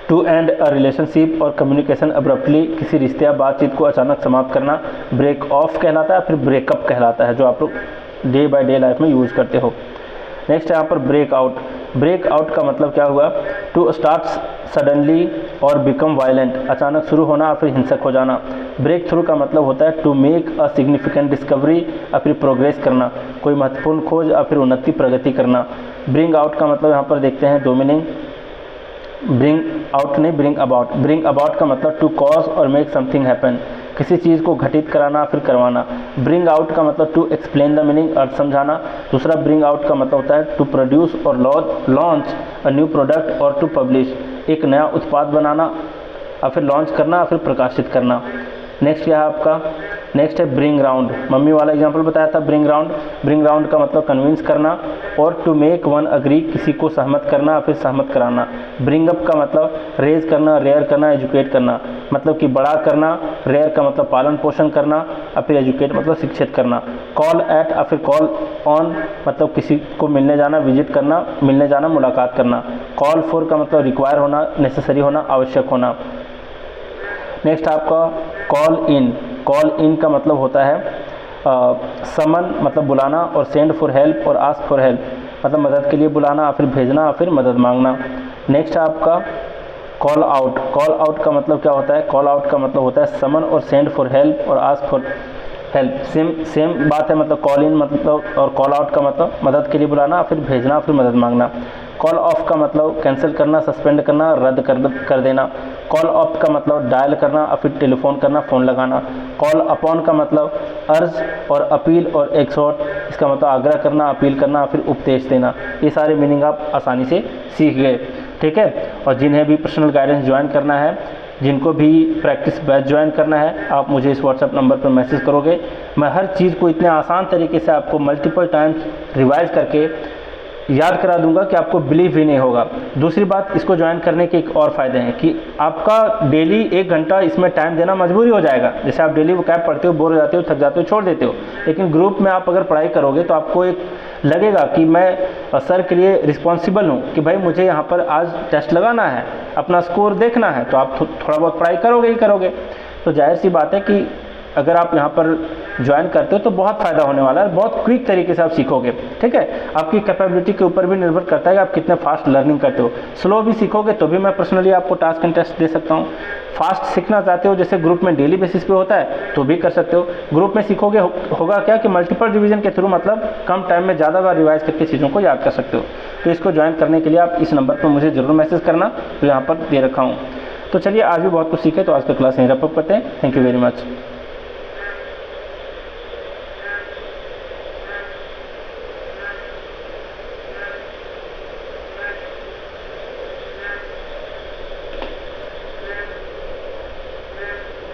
Speaker 1: टू एंड अ रिलेशनशिप और कम्युनिकेशन अब्रप्टली, किसी रिश्ते या बातचीत को अचानक समाप्त करना ब्रेक ऑफ कहलाता है, फिर ब्रेकअप कहलाता है, जो आप लोग डे बाय डे लाइफ में यूज़ करते हो। नेक्स्ट यहाँ पर ब्रेक आउट का मतलब क्या हुआ? टू स्टार्ट सडनली और बिकम वायलेंट, अचानक शुरू होना फिर हिंसक हो जाना। ब्रेक थ्रू का मतलब होता है to make a significant discovery या फिर प्रोग्रेस करना, कोई महत्वपूर्ण खोज या फिर उन्नति प्रगति करना। ब्रिंग आउट का मतलब यहाँ पर देखते हैं दो मीनिंग, ब्रिंग अबाउट का मतलब टू कॉज और मेक समथिंग हैपन, किसी चीज़ को घटित कराना फिर करवाना। ब्रिंग आउट का मतलब टू एक्सप्लेन द मीनिंग, अर्थ समझाना। दूसरा ब्रिंग आउट का मतलब होता है टू प्रोड्यूस और लॉन्च अ न्यू प्रोडक्ट और टू पब्लिश, एक नया उत्पाद बनाना और फिर लॉन्च करना फिर प्रकाशित करना। नेक्स्ट क्या है आपका, नेक्स्ट है ब्रिंग राउंड, मम्मी वाला एग्जांपल बताया था। ब्रिंग राउंड का मतलब कन्विंस करना और टू मेक वन अग्री, किसी को सहमत करना फिर सहमत कराना। ब्रिंग अप का मतलब रेज करना, रेयर करना, एजुकेट करना, मतलब कि बड़ा करना। रेयर का मतलब पालन पोषण करना और फिर एजुकेट मतलब शिक्षित करना। कॉल एट और फिर कॉल ऑन, मतलब किसी को मिलने जाना, विजिट करना, मिलने जाना, मुलाकात करना। कॉल फॉर का मतलब रिक्वायर होना, नेसेसरी होना, आवश्यक होना। नेक्स्ट आपका कॉल इन का मतलब होता है समन, मतलब बुलाना, और सेंड फॉर हेल्प और आस्क फॉर हेल्प, मतलब मदद के लिए बुलाना फिर भेजना फिर मदद मांगना। नेक्स्ट है आपका कॉल आउट का मतलब क्या होता है? कॉल आउट का मतलब होता है समन और सेंड फॉर हेल्प और आस्क फॉर हेल्प, सेम बात है। मतलब कॉल इन मतलब और कॉल आउट का मतलब मदद के लिए बुलाना फिर भेजना फिर मदद मांगना। कॉल ऑफ का मतलब कैंसिल करना, सस्पेंड करना, रद्द कर देना। कॉल ऑफ का मतलब डायल करना और फिर टेलीफोन करना, फ़ोन लगाना। कॉल अपॉन का मतलब अर्ज और अपील और एक्सहॉर्ट, इसका मतलब आग्रह करना, अपील करना फिर उपदेश देना। ये सारे मीनिंग आप आसानी से सीख गए, ठीक है। और जिन्हें भी पर्सनल गाइडेंस ज्वाइन करना है, जिनको भी प्रैक्टिस बैच ज्वाइन करना है, आप मुझे इस व्हाट्सएप नंबर पर मैसेज करोगे। मैं हर चीज़ को इतने आसान तरीके से आपको मल्टीपल टाइम्स रिवाइज करके याद करा दूंगा कि आपको बिलीव ही नहीं होगा। दूसरी बात, इसको ज्वाइन करने के एक और फ़ायदे हैं कि आपका डेली 1 घंटा इसमें टाइम देना मजबूरी हो जाएगा। जैसे आप डेली वो कैब पढ़ते हो, बोर हो जाते हो, थक जाते हो, छोड़ देते हो, लेकिन ग्रुप में आप अगर पढ़ाई करोगे तो आपको एक लगेगा कि मैं सर के लिए रिस्पॉन्सिबल हूँ कि भाई मुझे यहाँ पर आज टेस्ट लगाना है, अपना स्कोर देखना है, तो आप थोड़ा बहुत पढ़ाई करोगे ही करोगे। तो जाहिर सी बात है कि अगर आप यहाँ पर ज्वाइन करते हो तो बहुत फ़ायदा होने वाला है, बहुत क्विक तरीके से आप सीखोगे। ठीक है, आपकी कैपेबिलिटी के ऊपर भी निर्भर करता है कि आप कितने फास्ट लर्निंग करते हो। स्लो भी सीखोगे तो भी मैं पर्सनली आपको टास्क एंड टेस्ट दे सकता हूँ। फास्ट सीखना चाहते हो, जैसे ग्रुप में डेली बेसिस पे होता है, तो भी कर सकते हो। ग्रुप में सीखोगे होगा क्या कि मल्टीपल रिवीजन के थ्रू, मतलब कम टाइम में ज़्यादा बार रिवाइज करके चीज़ों को याद कर सकते हो। तो इसको ज्वाइन करने के लिए आप इस नंबर पर मुझे ज़रूर मैसेज करना, तो यहाँ पर दे रखा हूँ। तो चलिए, आज भी बहुत कुछ सीखे, तो आज का क्लास यहीं रैप अप करते हैं। Thank you very much.